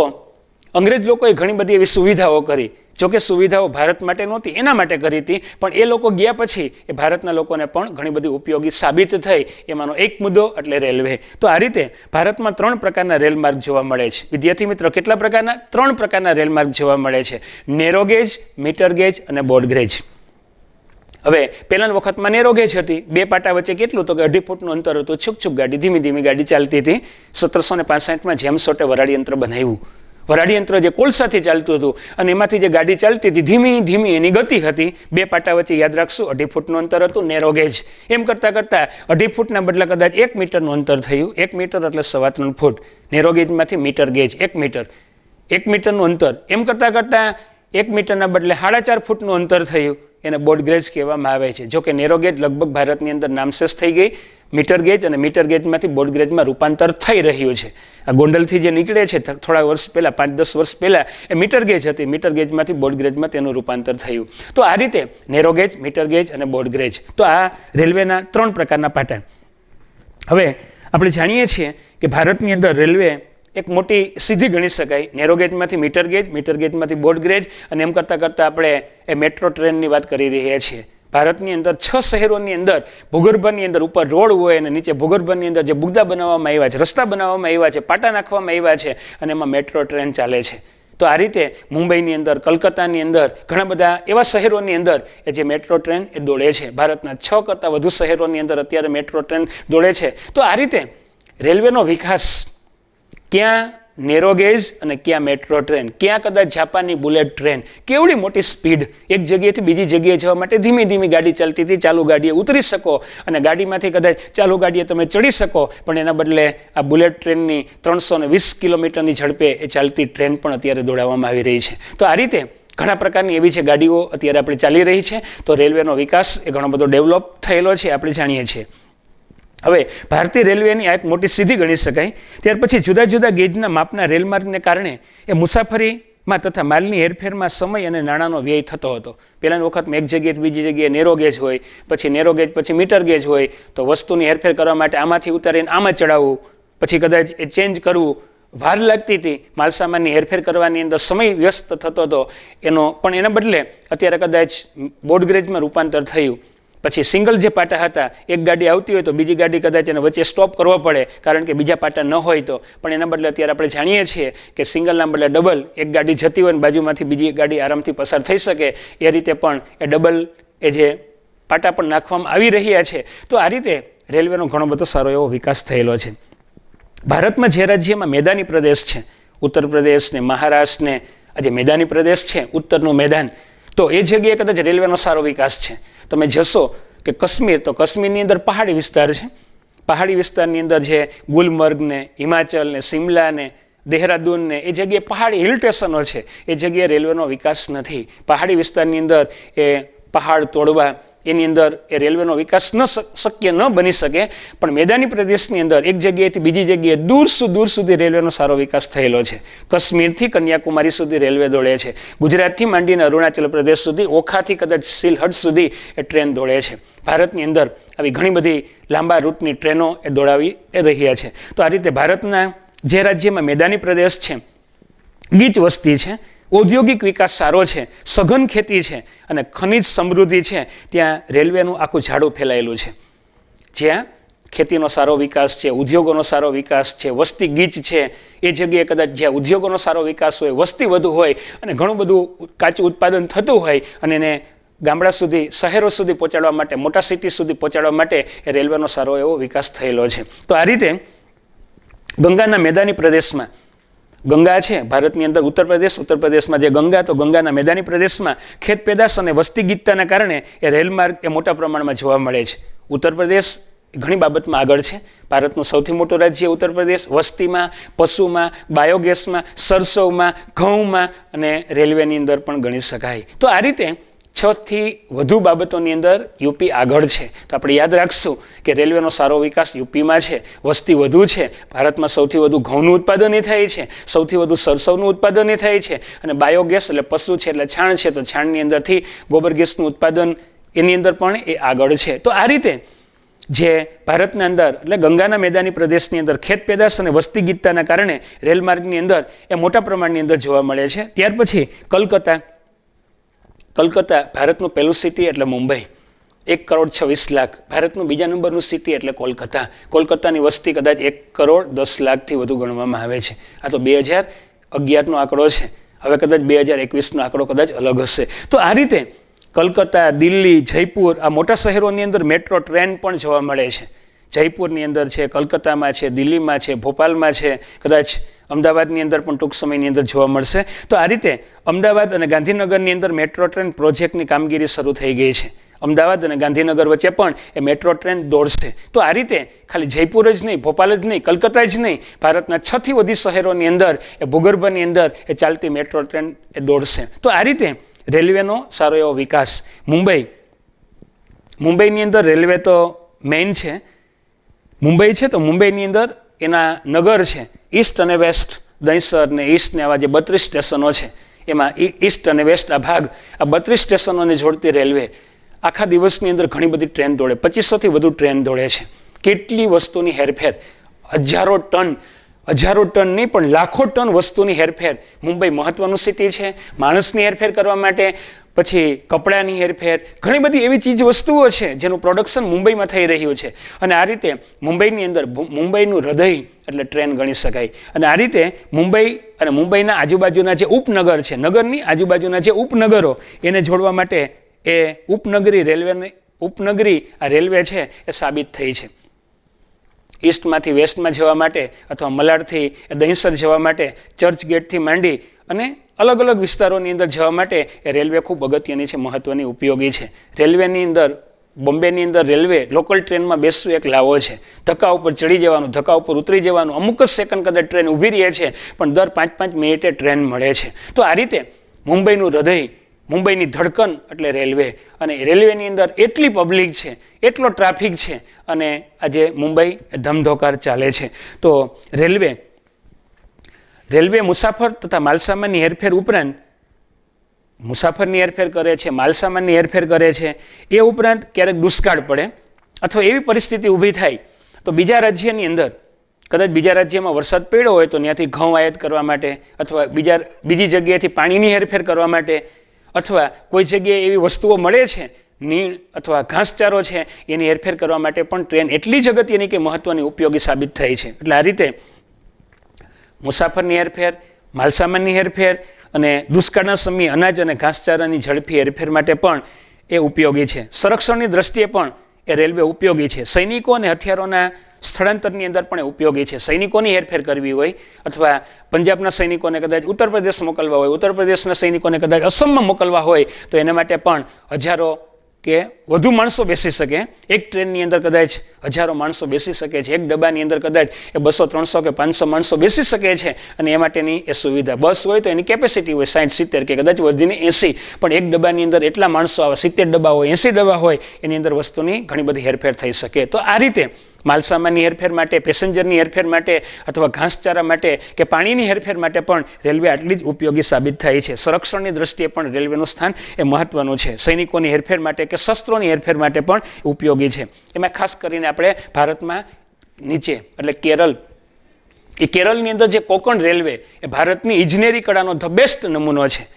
અંગ્રેજ લોકોએ ઘણી બધી એવી સુવિધાઓ કરી. જોકે સુવિધાઓ ભારત માટે નહોતી, એના માટે કરી હતી, પણ એ લોકો ગયા પછી એ ભારતના લોકોને પણ ઘણી બધી ઉપયોગી સાબિત થઈ. એમાંનો એક મુદ્દો એટલે રેલવે. તો આ રીતે ભારતમાં 3 પ્રકારના રેલમાર્ગ જોવા મળે છે. વિદ્યાર્થી મિત્રો, કેટલા પ્રકારના? 3 પ્રકારના રેલમાર્ગ જોવા મળે છે: નેરો ગેજ, મીટર ગેજ અને બોર્ડ ગેજ. હવે પહેલાના વખતમાં નેરો ગેજ હતી, 2 પાટા વચ્ચે કેટલું તો કે 2.5 ફૂટનું અંતર હતું. છુક ગાડી, ધીમી ગાડી ચાલતી હતી. 1765માં જેમ્સ વોટે વરાળી યંત્ર બનાવ્યું. વરાળી યંત્ર જે કોલસાથી ચાલતું હતું અને એમાંથી જે ગાડી ચાલતી હતી, ધીમી એની ગતિ હતી. 2 પાટા વચ્ચે યાદ રાખશું 2.5 ફૂટનું અંતર હતું, નેરો ગેજ. એમ કરતાં 2.5 ફૂટના બદલે કદાચ 1 મીટરનું અંતર થયું. 1 મીટર એટલે 3.25 ફૂટ. નેરો ગેજમાંથી મીટર ગેજ, 1 મીટર, 1 મીટરનું અંતર. એમ કરતાં 1 મીટરના બદલે 4.5 ફૂટનું અંતર થયું. એને બ્રોડગેજ કહેવામાં આવે છે. જો કે નેરો ગેજ લગભગ ભારતની અંદર નામશેષ થઈ ગઈ. મીટર ગેજ અને મીટર ગેજમાંથી બ્રોડગેજમાં રૂપાંતર થઈ રહ્યું છે. આ ગોંડલથી જે નીકળે છે થોડા વર્ષ પહેલાં 5-10 વર્ષ પહેલાં એ મીટર ગેજ હતી. મીટર ગેજમાંથી બ્રોડગેજમાં તેનું રૂપાંતર થયું. તો આ રીતે નેરો ગેજ, મીટર ગેજ અને બ્રોડગેજ, તો આ રેલવેના 3 પ્રકારના પાટા. હવે આપણે જાણીએ છીએ કે ભારતની અંદર રેલવે એક મોટી સીધી ગણી શકાય. નેરો ગેજમાંથી મીટર ગેજ, મીટર ગેજમાંથી બ્રોડગેજ, અને એમ કરતાં કરતાં આપણે એ મેટ્રો ટ્રેનની વાત કરી રહ્યા છીએ. ભારતની અંદર 6 શહેરોની અંદર ભૂગર્ભની અંદર ઉપર રોડ હોય અને નીચે ભૂગર્ભની અંદર જે બુગદા બનાવવામાં આવ્યા છે, રસ્તા બનાવવામાં આવ્યા છે, પાટા નાખવામાં આવ્યા છે અને એમાં મેટ્રો ટ્રેન ચાલે છે. તો આ રીતે મુંબઈની અંદર, કલકત્તાની અંદર, ઘણા બધા એવા શહેરોની અંદર એ જે મેટ્રો ટ્રેન એ દોડે છે. ભારતના 6 કરતાં વધુ શહેરોની અંદર અત્યારે મેટ્રો ટ્રેન દોડે છે. તો આ રીતે રેલવેનો વિકાસ, ક્યાં નેરો ગેજ અને ક્યાં મેટ્રો ટ્રેન, ક્યાં કદાચ જાપાનની બુલેટ ટ્રેન, કેવડી મોટી સ્પીડ, એક જગ્યાએથી બીજી જગ્યાએ જવા માટે ધીમી ધીમી ગાડી ચાલતી હતી. ચાલુ ગાડીએ ઉતરી શકો અને ગાડીમાંથી કદાચ ચાલુ ગાડીએ તમે ચડી શકો, પણ એના બદલે આ બુલેટ ટ્રેનની 320 કિલોમીટરની ઝડપે એ ચાલતી ટ્રેન પણ અત્યારે દોડાવવામાં આવી રહી છે. તો આ રીતે ઘણા પ્રકારની એવી છે ગાડીઓ અત્યારે આપણે ચાલી રહી છે. તો રેલવેનો વિકાસ એ ઘણો બધો ડેવલપ થયેલો છે, આપણે જાણીએ છીએ. હવે ભારતીય રેલવેની આ એક મોટી સિદ્ધિ ગણી શકાય. ત્યાર પછી જુદા જુદા ગેજના માપના રેલમાર્ગને કારણે એ મુસાફરીમાં તથા માલની હેરફેરમાં સમય અને નાણાંનો વ્યય થતો હતો. પહેલાની વખતમાં એક જગ્યાએથી બીજી જગ્યાએ નેરો ગેજ હોય, પછી નેરો ગેજ પછી મીટર ગેજ હોય, તો વસ્તુની હેરફેર કરવા માટે આમાંથી ઉતારીને આમાં ચડાવવું, પછી કદાચ એ ચેન્જ કરવું, વાર લાગતી હતી. માલસામાનની હેરફેર કરવાની અંદર સમય વ્યસ્ત થતો હતો એનો, પણ એના બદલે અત્યારે કદાચ બ્રોડગેજમાં રૂપાંતર થયું. પછી સિંગલ જે પાટા હતા, એક ગાડી આવતી હોય તો બીજી ગાડી કદાચ એને વચ્ચે સ્ટોપ કરવો પડે કારણ કે બીજા પાટા ન હોય તો, પણ એના બદલે અત્યારે આપણે જાણીએ છીએ કે સિંગલના બદલે ડબલ, એક ગાડી જતી હોય ને બાજુમાંથી બીજી ગાડી આરામથી પસાર થઈ શકે, એ રીતે પણ એ ડબલ એ જે પાટા પણ નાખવામાં આવી રહ્યા છે. તો આ રીતે રેલવેનો ઘણો બધો સારો એવો વિકાસ થયેલો છે. ભારતમાં જે રાજ્યમાં મેદાની પ્રદેશ છે, ઉત્તર પ્રદેશ ને મહારાષ્ટ્ર ને આ જે મેદાની પ્રદેશ છે, ઉત્તરનું મેદાન, તો એ જગ્યાએ કદાચ રેલવેનો સારો વિકાસ છે. તમે જશો કે કાશ્મીર, તો કાશ્મીરની અંદર પહાડી વિસ્તાર છે. પહાડી વિસ્તારની અંદર જે ગુલમર્ગ ને, હિમાચલ ને, શિમલા ને, દેહરાદૂન ને, એ જગ્યાએ પહાડી હિલ સ્ટેશનો છે, એ જગ્યાએ રેલવેનો વિકાસ નથી. પહાડી વિસ્તારની અંદર એ પહાડ તોડવા, એની અંદર એ રેલવેનો વિકાસ શક્ય ન બની શકે. પણ મેદાની પ્રદેશની અંદર એક જગ્યાએથી બીજી જગ્યાએ દૂર સુધી રેલવેનો સારો વિકાસ થયેલો છે. કાશ્મીરથી કન્યાકુમારી સુધી રેલવે દોડે છે. ગુજરાતથી માંડીને અરુણાચલ પ્રદેશ સુધી, ઓખાથી કદાચ સિલહટ સુધી એ ટ્રેન દોડે છે. ભારતની અંદર આવી ઘણી બધી લાંબા રૂટની ટ્રેનો એ દોડાવી રહ્યા છે. તો આ રીતે ભારતના જે રાજ્યમાં મેદાની પ્રદેશ છે, ગીચ વસ્તી છે, ઔદ્યોગિક વિકાસ સારો છે, સઘન ખેતી છે અને ખનિજ સમૃદ્ધિ છે, ત્યાં રેલવેનું આખું ઝાડું ફેલાયેલું છે. જ્યાં ખેતીનો સારો વિકાસ છે, ઉદ્યોગોનો સારો વિકાસ છે, વસ્તી ગીચ છે, એ જગ્યાએ કદાચ જ્યાં ઉદ્યોગોનો સારો વિકાસ હોય, વસ્તી વધુ હોય અને ઘણું બધું કાચું ઉત્પાદન થતું હોય અને એને ગામડા સુધી, શહેરો સુધી પહોંચાડવા માટે, મોટા સિટી સુધી પહોંચાડવા માટે એ રેલવેનો સારો એવો વિકાસ થયેલો છે. તો આ રીતે ગંગાના મેદાની પ્રદેશમાં, ગંગા છે ભારતની અંદર ઉત્તર પ્રદેશમાં જે ગંગા, તો ગંગાના મેદાની પ્રદેશમાં ખેત પેદાશ અને વસ્તી ગીચતાના કારણે એ રેલમાર્ગ એ મોટા પ્રમાણમાં જોવા મળે છે. ઉત્તર પ્રદેશ ઘણી બાબતમાં આગળ છે. ભારતનું સૌથી મોટું રાજ્ય ઉત્તર પ્રદેશ, વસ્તીમાં, પશુમાં, બાયોગેસમાં, સરસવમાં, ઘઉંમાં અને રેલવેની અંદર પણ ગણી શકાય. તો આ રીતે 6 થી વધુ બાબતોની અંદર યુપી આગળ છે. તો આપણે યાદ રાખશું કે રેલવેનો સારો વિકાસ યુપીમાં છે, વસ્તી વધુ છે, ભારતમાં સૌથી વધુ ઘઉંનું ઉત્પાદન થાય છે, સૌથી વધુ સરસવનું ઉત્પાદન થાય છે અને બાયોગેસ એટલે પશુ છે એટલે છાણ છે, તો છાણની અંદરથી ગોબર ગેસનું ઉત્પાદન એની અંદર પણ એ આગળ છે. તો આ રીતે જે ભારતના અંદર એટલે ગંગાના મેદાની પ્રદેશની અંદર ખેત પેદાશ અને વસ્તી ગીચતાના કારણે રેલમાર્ગની અંદર એ મોટા પ્રમાણની અંદર જોવા મળે છે. ત્યાર પછી કલકત્તા ભારતનું પહેલું સિટી એટલે મુંબઈ, 1,26,00,000. ભારતનું બીજા નંબરનું સિટી એટલે કોલકાતા. કોલકાતાની વસ્તી કદાચ 1,10,00,000થી વધુ ગણવામાં આવે છે. આ તો 2011નો આંકડો છે. હવે કદાચ 2021નો આંકડો કદાચ અલગ હશે. તો આ રીતે કલકત્તા, દિલ્હી, જયપુર આ મોટા શહેરોની અંદર મેટ્રો ટ્રેન પણ જોવા મળે છે. જયપુરની અંદર છે, કલકત્તામાં છે, દિલ્હીમાં છે, ભોપાલમાં છે, કદાચ અમદાવાદની અંદર પણ ટૂંક સમયની અંદર જોવા મળશે. તો આ રીતે અમદાવાદ અને ગાંધીનગરની અંદર મેટ્રો ટ્રેન પ્રોજેક્ટની કામગીરી શરૂ થઈ ગઈ છે. અમદાવાદ અને ગાંધીનગર વચ્ચે પણ એ મેટ્રો ટ્રેન દોડશે. તો આ રીતે ખાલી જયપુર જ નહીં, ભોપાલ જ નહીં, કલકત્તા જ નહીં, ભારતના 6 થી વધુ શહેરોની અંદર એ ભૂગર્ભની અંદર એ ચાલતી મેટ્રો ટ્રેન એ દોડશે. તો આ રીતે રેલવેનો સારો એવો વિકાસ. મુંબઈની અંદર રેલવે તો મેઇન છે. મુંબઈ છે તો મુંબઈની અંદર એના નગર છે ઈસ્ટ અને વેસ્ટ, દહીસર ને ઈસ્ટ ને આવા જે 32 સ્ટેશનો છે એમાં ઈસ્ટ અને વેસ્ટ આ ભાગ, આ 32 સ્ટેશનોને જોડતી રેલવે આખા દિવસની અંદર ઘણી બધી ટ્રેન દોડે, 2500થી વધુ ટ્રેન દોડે છે. કેટલી વસ્તુની હેરફેર, હજારો ટન નહીં પણ લાખો ટન વસ્તુની હેરફેર. મુંબઈ મહત્વનું સિટી છે માણસની હેરફેર કરવા માટે, પછી કપડાની હેરફેર, ઘણી બધી એવી ચીજ વસ્તુઓ છે જેનું પ્રોડક્શન મુંબઈમાં થઈ રહ્યું છે. અને આ રીતે મુંબઈની અંદર મુંબઈનું હૃદય એટલે ટ્રેન ગણી શકાય. અને આ રીતે મુંબઈ અને મુંબઈના આજુબાજુના જે ઉપનગર છે, નગરની આજુબાજુના જે ઉપનગરો એને જોડવા માટે એ ઉપનગરી આ રેલવે છે એ સાબિત થઈ છે. ઈસ્ટમાંથી વેસ્ટમાં જવા માટે અથવા મલાડથી દહીસર જવા માટે, ચર્ચ ગેટથી માંડી અને અલગ અલગ વિસ્તારોની અંદર જવા માટે એ રેલવે ખૂબ અગત્યની છે, મહત્વની, ઉપયોગી છે. રેલવેની અંદર બોમ્બેની અંદર રેલવે લોકલ ટ્રેનમાં બેસવું એક લાવો છે. ધક્કા ઉપર ચડી જવાનું, ધક્કા ઉપર ઉતરી જવાનું, અમુક જ સેકન્ડ કદાચ ટ્રેન ઊભી રહે છે પણ દર 5-5 મિનિટે ટ્રેન મળે છે. તો આ રીતે મુંબઈનું હૃદય, મુંબઈની ધડકન એટલે રેલવે. અને રેલવેની અંદર એટલી પબ્લિક છે, એટલો ટ્રાફિક છે અને આજે મુંબઈ ધમધોકાર ચાલે છે. તો રેલવે મુસાફર તથા માલસામાનની હેરફેર ઉપરાંત મુસાફરની હેરફેર કરે છે, માલસામાનની હેરફેર કરે છે. એ ઉપરાંત ક્યારેક દુષ્કાળ પડે અથવા એવી પરિસ્થિતિ ઊભી થાય તો બીજા રાજ્યની અંદર, કદાચ બીજા રાજ્યમાં વરસાદ પડ્યો હોય તો ત્યાંથી ઘઉં આયાત કરવા માટે અથવા બીજી જગ્યાએથી પાણીની હેરફેર કરવા માટે, અથવા કોઈ જગ્યાએ એવી વસ્તુઓ મળે છે, નીણ અથવા ઘાસચારો છે, એની હેરફેર કરવા માટે પણ ટ્રેન એટલી જ અગત્યની કે મહત્વની, ઉપયોગી સાબિત થઈ છે. એટલે આ રીતે મુસાફરની હેરફેર, માલસામાનની હેરફેર અને દુષ્કાળના સમયે અનાજ અને ઘાસચારાની ઝડપી હેરફેર માટે પણ એ ઉપયોગી છે. સંરક્ષણની દ્રષ્ટિએ પણ એ રેલવે ઉપયોગી છે. સૈનિકો અને હથિયારોના સ્થળાંતરની અંદર પણ એ ઉપયોગી છે. સૈનિકોની હેરફેર કરવી હોય અથવા પંજાબના સૈનિકોને કદાચ ઉત્તર પ્રદેશ મોકલવા હોય, ઉત્તર પ્રદેશના સૈનિકોને કદાચ અસમમાં મોકલવા હોય તો એના માટે પણ હજારો કે વધુ માણસો બેસી શકે. એક ટ્રેનની અંદર કદાચ હજારો માણસો બેસી શકે છે. એક ડબ્બાની અંદર કદાચ એ 200, 300 કે 500 માણસો બેસી શકે છે અને એ માટેની એ સુવિધા. બસ હોય તો એની કેપેસિટી હોય 60-70 કે કદાચ વધીને 80, પણ એક ડબ્બાની અંદર એટલા માણસો આવે, 70 ડબ્બા હોય, 80 ડબ્બા હોય, એની અંદર વસ્તુની ઘણી બધી હેરફેર થઈ શકે. તો આ રીતે માલસામાનની હેરફેર માટે, પેસેન્જરની હેરફેર માટે અથવા ઘાસચારા માટે કે પાણીની હેરફેર માટે પણ રેલવે આટલી જ ઉપયોગી સાબિત થાય છે. સંરક્ષણની દ્રષ્ટિએ પણ રેલવેનું સ્થાન એ મહત્વનું છે. સૈનિકોની હેરફેર માટે કે શસ્ત્રોની હેરફેર માટે પણ ઉપયોગી છે. એમાં ખાસ કરીને આપણે ભારતમાં નીચે એટલે કેરળની અંદર જે કોકણ રેલવે એ ભારતની ઇજનેરી કળાનો ધ બેસ્ટ નમૂનો છે.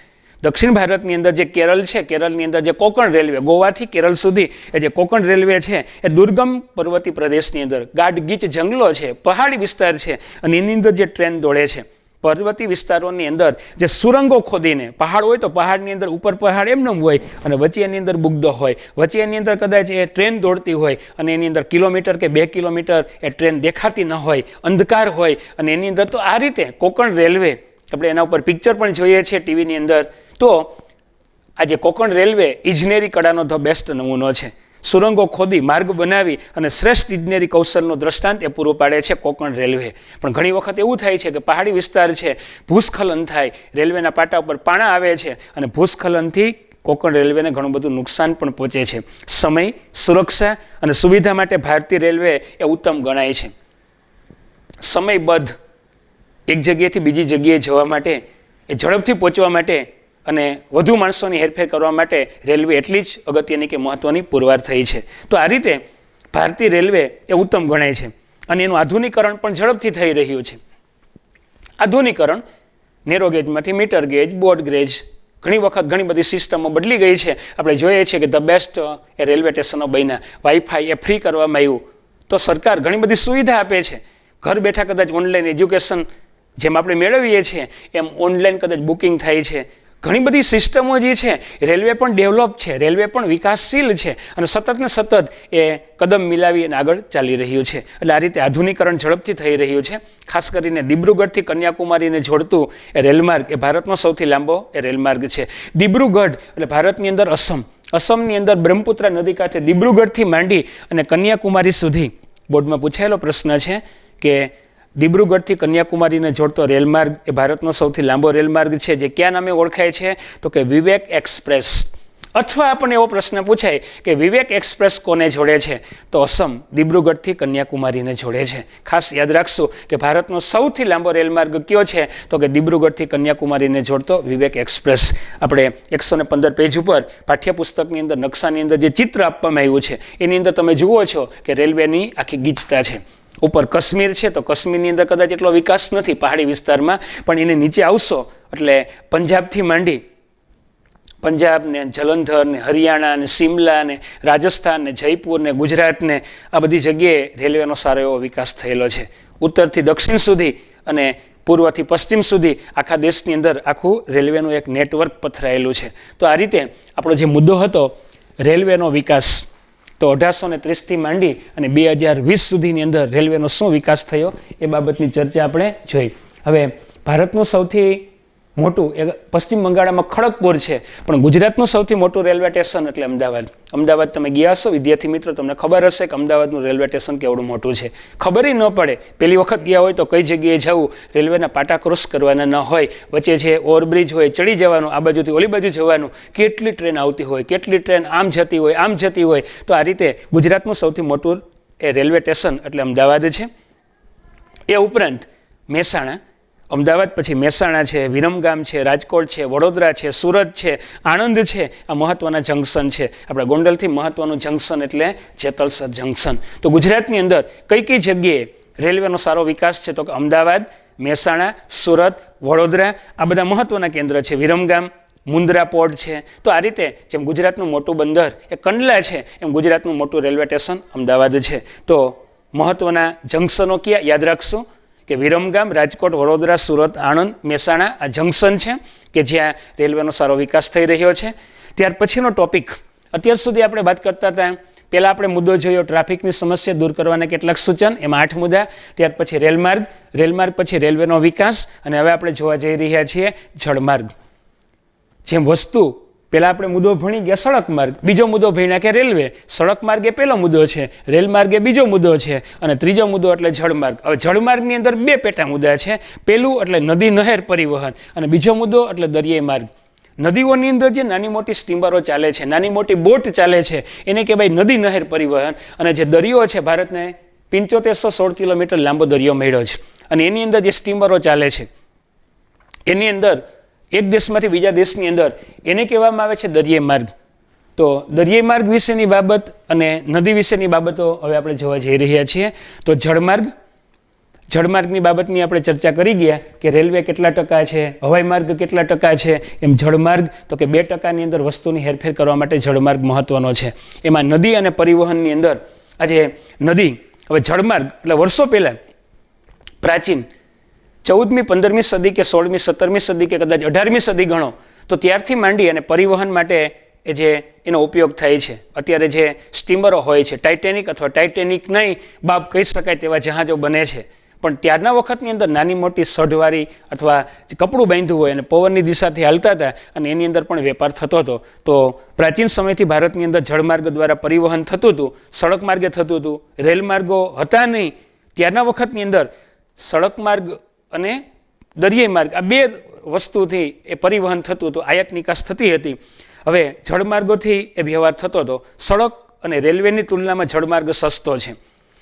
દક્ષિણ ભારતની અંદર જે કેરળ છે, કેરળની અંદર જે કોકણ રેલવે, ગોવાથી કેરળ સુધી એ જે કોકણ રેલવે છે એ દુર્ગમ પર્વતીય પ્રદેશની અંદર ગાઢ ગીચ જંગલો છે, પહાડી વિસ્તાર છે અને એની અંદર જે ટ્રેન દોડે છે. પર્વતીય વિસ્તારોની અંદર જે સુરંગો ખોદીને, પહાડ હોય તો પહાડની અંદર ઉપર પહાડ એમને હોય અને વચ્ચે એની અંદર બુગદો હોય, વચ્ચે એની અંદર કદાચ એ ટ્રેન દોડતી હોય અને એની અંદર કિલોમીટર કે 2 કિલોમીટર એ ટ્રેન દેખાતી ન હોય, અંધકાર હોય અને એની અંદર તો આ રીતે કોકણ રેલવે, આપણે એના ઉપર પિક્ચર પણ જોઈએ છીએ ટીવીની અંદર. તો આજે કોકણ રેલવે ઇજનેરી કળાનો ધ બેસ્ટ નમૂનો છે. સુરંગો ખોદી માર્ગ બનાવી અને શ્રેષ્ઠ ઇજનેરી કૌશલનું દ્રષ્ટાંત એ પૂરું પાડે છે કોકણ રેલવે. પણ ઘણી વખત એવું થાય છે કે પહાડી વિસ્તાર છે, ભૂસ્ખલન થાય, રેલવેના પાટા ઉપર પાણા આવે છે અને ભૂસ્ખલનથી કોકણ રેલવેને ઘણું બધું નુકસાન પણ પહોંચે છે. સમય, સુરક્ષા અને સુવિધા માટે ભારતીય રેલવે એ ઉત્તમ ગણાય છે. સમયબદ્ધ એક જગ્યાએથી બીજી જગ્યાએ જવા માટે, એ ઝડપથી પહોંચવા માટે અને વધુ માણસોની હેરફેર કરવા માટે રેલવે એટલી જ અગત્યની કે મહત્વની પુરવાર થઈ છે. તો આ રીતે ભારતીય રેલવે એ ઉત્તમ ગણાય છે અને એનું આધુનિકરણ પણ ઝડપથી થઈ રહ્યું છે. આધુનિકરણ નેરો ગેજમાંથી મીટર ગેજ, બોર્ડ ગેજ, ઘણી વખત ઘણી બધી સિસ્ટમો બદલી ગઈ છે. આપણે જોઈએ છીએ કે ધ બેસ્ટ એ રેલવે સ્ટેશનો બન્યા. વાઈફાઈ એ ફ્રી કરવામાં આવ્યું. તો સરકાર ઘણી બધી સુવિધા આપે છે. ઘર બેઠા કદાચ ઓનલાઈન એજ્યુકેશન જેમ આપણે મેળવીએ છીએ એમ ઓનલાઈન કદાચ બુકિંગ થાય છે. ઘણી બધી સિસ્ટમો જે છે, રેલવે પણ ડેવલપ છે, રેલવે પણ વિકાસશીલ છે અને સતત ને સતત એ કદમ મિલાવી અને આગળ ચાલી રહ્યું છે. એટલે આ રીતે આધુનિકરણ ઝડપથી થઈ રહ્યું છે. ખાસ કરીને દિબ્રુગઢથી કન્યાકુમારીને જોડતું એ રેલમાર્ગ એ ભારતનો સૌથી લાંબો એ રેલમાર્ગ છે. દિબ્રુગઢ એટલે ભારતની અંદર અસમની અંદર બ્રહ્મપુત્રા નદી કાંઠે દિબ્રુગઢથી માંડી અને કન્યાકુમારી સુધી બોર્ડમાં પૂછાયેલો પ્રશ્ન છે કે દિબ્રુગઢથી કન્યાકુમારીને જોડતો રેલમાર્ગ એ ભારતનો સૌથી લાંબો રેલમાર્ગ છે, જે કયા નામે ઓળખાય છે? તો કે વિવેક એક્સપ્રેસ. અથવા આપણને એવો પ્રશ્ન પૂછાય કે વિવેક એક્સપ્રેસ કોને જોડે છે? તો અસમ દિબ્રુગઢથી કન્યાકુમારીને જોડે છે. ખાસ યાદ રાખશું કે ભારતનો સૌથી લાંબો રેલમાર્ગ કયો છે? તો કે દિબ્રુગઢથી કન્યાકુમારીને જોડતો વિવેક એક્સપ્રેસ. આપણે 115 પેજ ઉપર પાઠ્યપુસ્તકની અંદર નકશાની અંદર જે ચિત્ર આપવામાં આવ્યું છે એની અંદર તમે જુઓ છો કે રેલવેની આખી ગીચતા છે. ઉપર કાશ્મીર છે, તો કાશ્મીરની અંદર કદાચ એટલો વિકાસ નથી પહાડી વિસ્તારમાં, પણ એને નીચે આવશો એટલે પંજાબથી માંડી પંજાબ ને જલંધર ને હરિયાણા ને શિમલા ને રાજસ્થાન ને જયપુર ને ગુજરાત ને આ બધી જગ્યાએ રેલવેનો સારો એવો વિકાસ થયેલો છે. ઉત્તરથી દક્ષિણ સુધી અને પૂર્વથી પશ્ચિમ સુધી આખા દેશની અંદર આખું રેલવેનું એક નેટવર્ક પથરાયેલું છે. તો આ રીતે આપણો જે મુદ્દો હતો રેલવેનો વિકાસ, તો 1830થી માંડી અને 2020 સુધીની અંદર રેલવેનો શું વિકાસ થયો એ બાબતની ચર્ચા આપણે જોઈ. હવે ભારતનું સૌથી મોટું એ પશ્ચિમ બંગાળમાં ખડગપુર છે, પણ ગુજરાતનું સૌથી મોટું રેલવે સ્ટેશન એટલે અમદાવાદ. અમદાવાદ તમે ગયા હશો વિદ્યાર્થી મિત્રો, તમને ખબર હશે કે અમદાવાદનું રેલવે સ્ટેશન કેવડું મોટું છે. ખબર ન પડે, પહેલી વખત ગયા હોય તો કઈ જગ્યાએ જવું, રેલવેના પાટા ક્રોસ કરવાના ન હોય, વચ્ચે છે ઓવરબ્રિજ હોય, ચડી જવાનું, આ બાજુથી ઓલી બાજુ જવાનું, કેટલી ટ્રેન આવતી હોય, કેટલી ટ્રેન આમ જતી હોય, આમ જતી હોય. તો આ રીતે ગુજરાતનું સૌથી મોટું એ રેલવે સ્ટેશન એટલે અમદાવાદ છે. એ ઉપરાંત મહેસાણા, અમદાવાદ પછી મહેસાણા છે, વિરમગામ છે, રાજકોટ છે, વડોદરા છે, સુરત છે, આણંદ છે, આ મહત્વના જંકશન છે. આપણે ગોંડલથી મહત્વનું જંકશન એટલે જેતલસર જંકશન. તો ગુજરાતની અંદર કઈ કઈ જગ્યાએ રેલવેનો સારો વિકાસ છે? તો કે અમદાવાદ, મહેસાણા, સુરત, વડોદરા આ બધા મહત્વના કેન્દ્ર છે. વિરમગામ, મુન્દ્રા પોર્ટ છે. તો આ રીતે જેમ ગુજરાતનું મોટું બંદર એ કંડલા છે, એમ ગુજરાતનું મોટું રેલવે સ્ટેશન અમદાવાદ છે. તો મહત્વના જંકશનો કયા યાદ રાખશું કે વિરમગામ, રાજકોટ, વડોદરા, સુરત, આણંદ, મહેસાણા આ જંકશન છે કે જ્યાં રેલવેનો સારો વિકાસ થઈ રહ્યો છે. ત્યાર પછીનો ટોપિક, અત્યાર સુધી આપણે વાત કરતા હતા, પહેલાં આપણે મુદ્દો જોયો ટ્રાફિકની સમસ્યા દૂર કરવાના કેટલાક સૂચન, એમાં 8 મુદ્દા. ત્યાર પછી રેલમાર્ગ, રેલમાર્ગ પછી રેલવેનો વિકાસ, અને હવે આપણે જોવા જઈ રહ્યા છીએ જળમાર્ગ. જેમ વસ્તુ પહેલાં આપણે મુદ્દો ભણી ગયા સડક માર્ગ, બીજો મુદ્દો ભણ્યા કે રેલવે. સડક માર્ગ એ પહેલો મુદ્દો છે, રેલમાર્ગ એ બીજો મુદ્દો છે, અને ત્રીજો મુદ્દો એટલે જળમાર્ગ. હવે જળમાર્ગની અંદર 2 પેટા મુદ્દા છે. પહેલું એટલે નદી નહેર પરિવહન, અને બીજો મુદ્દો એટલે દરિયાઈ માર્ગ. નદીઓની અંદર જે નાની મોટી સ્ટીમરો ચાલે છે, નાની મોટી બોટ ચાલે છે, એને કહેવાય નદી નહેર પરિવહન. અને જે દરિયો છે, ભારતને 7516 કિલોમીટર લાંબો દરિયો મળ્યો છે, અને એની અંદર જે સ્ટીમરો ચાલે છે એની અંદર એક દેશમાંથી બીજા દેશની અંદર એને કહેવામાં આવે છે દરિયાઈ માર્ગ. તો દરિયાઈ માર્ગ વિશેની બાબત અને નદી વિશેની બાબતો હવે આપણે જોવા જઈ રહ્યા છીએ. તો જળમાર્ગ, જળમાર્ગની બાબતની આપણે ચર્ચા કરી ગયા કે રેલવે કેટલા ટકા છે, હવાઈ માર્ગ કેટલા ટકા છે, એમ જળમાર્ગ તો કે 2% અંદર વસ્તુની હેરફેર કરવા માટે જળમાર્ગ મહત્વનો છે. એમાં નદી અને પરિવહનની અંદર આજે નદી, હવે જળમાર્ગ એટલે વર્ષો પહેલાં પ્રાચીન 14મી 15મી સદી કે 16મી 17મી સદી કે કદાચ 18મી સદી ગણો તો ત્યારથી માંડી અને પરિવહન માટે એ જે એનો ઉપયોગ થાય છે. અત્યારે જે સ્ટીમરો હોય છે, ટાઇટેનિક અથવા ટાઇટેનિક નહીં બાપ કહી શકાય તેવા જહાજો બને છે, પણ ત્યારના વખતની અંદર નાની મોટી સઢવાળી અથવા કપડું બાંધ્યું હોય અને પવનની દિશાથી હાલતા હતા, અને એની અંદર પણ વેપાર થતો હતો. તો પ્રાચીન સમયથી ભારતની અંદર જળમાર્ગ દ્વારા પરિવહન થતું હતું, સડક માર્ગે થતું હતું, રેલમાર્ગો હતા નહીં. ત્યારના વખતની અંદર સડક માર્ગ અને દરિયાઈ માર્ગ આ 2 વસ્તુથી એ પરિવહન થતું હતું, આયાત નિકાસ થતી હતી. હવે જળમાર્ગોથી એ વ્યવહાર થતો હતો. સડક અને રેલવેની તુલનામાં જળમાર્ગ સસ્તો છે.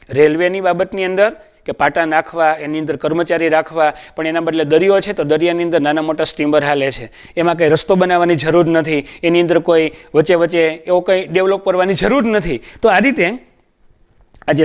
રેલવેની બાબતની અંદર કે પાટા નાખવા, એની અંદર કર્મચારી રાખવા, પણ એના બદલે દરિયો છે તો દરિયાની અંદર નાના મોટા સ્ટીમર હાલે છે. એમાં કંઈ રસ્તો બનાવવાની જરૂર નથી, એની અંદર કોઈ વચ્ચે વચ્ચે એવો કંઈ ડેવલપ કરવાની જરૂર નથી. તો આ રીતે આજે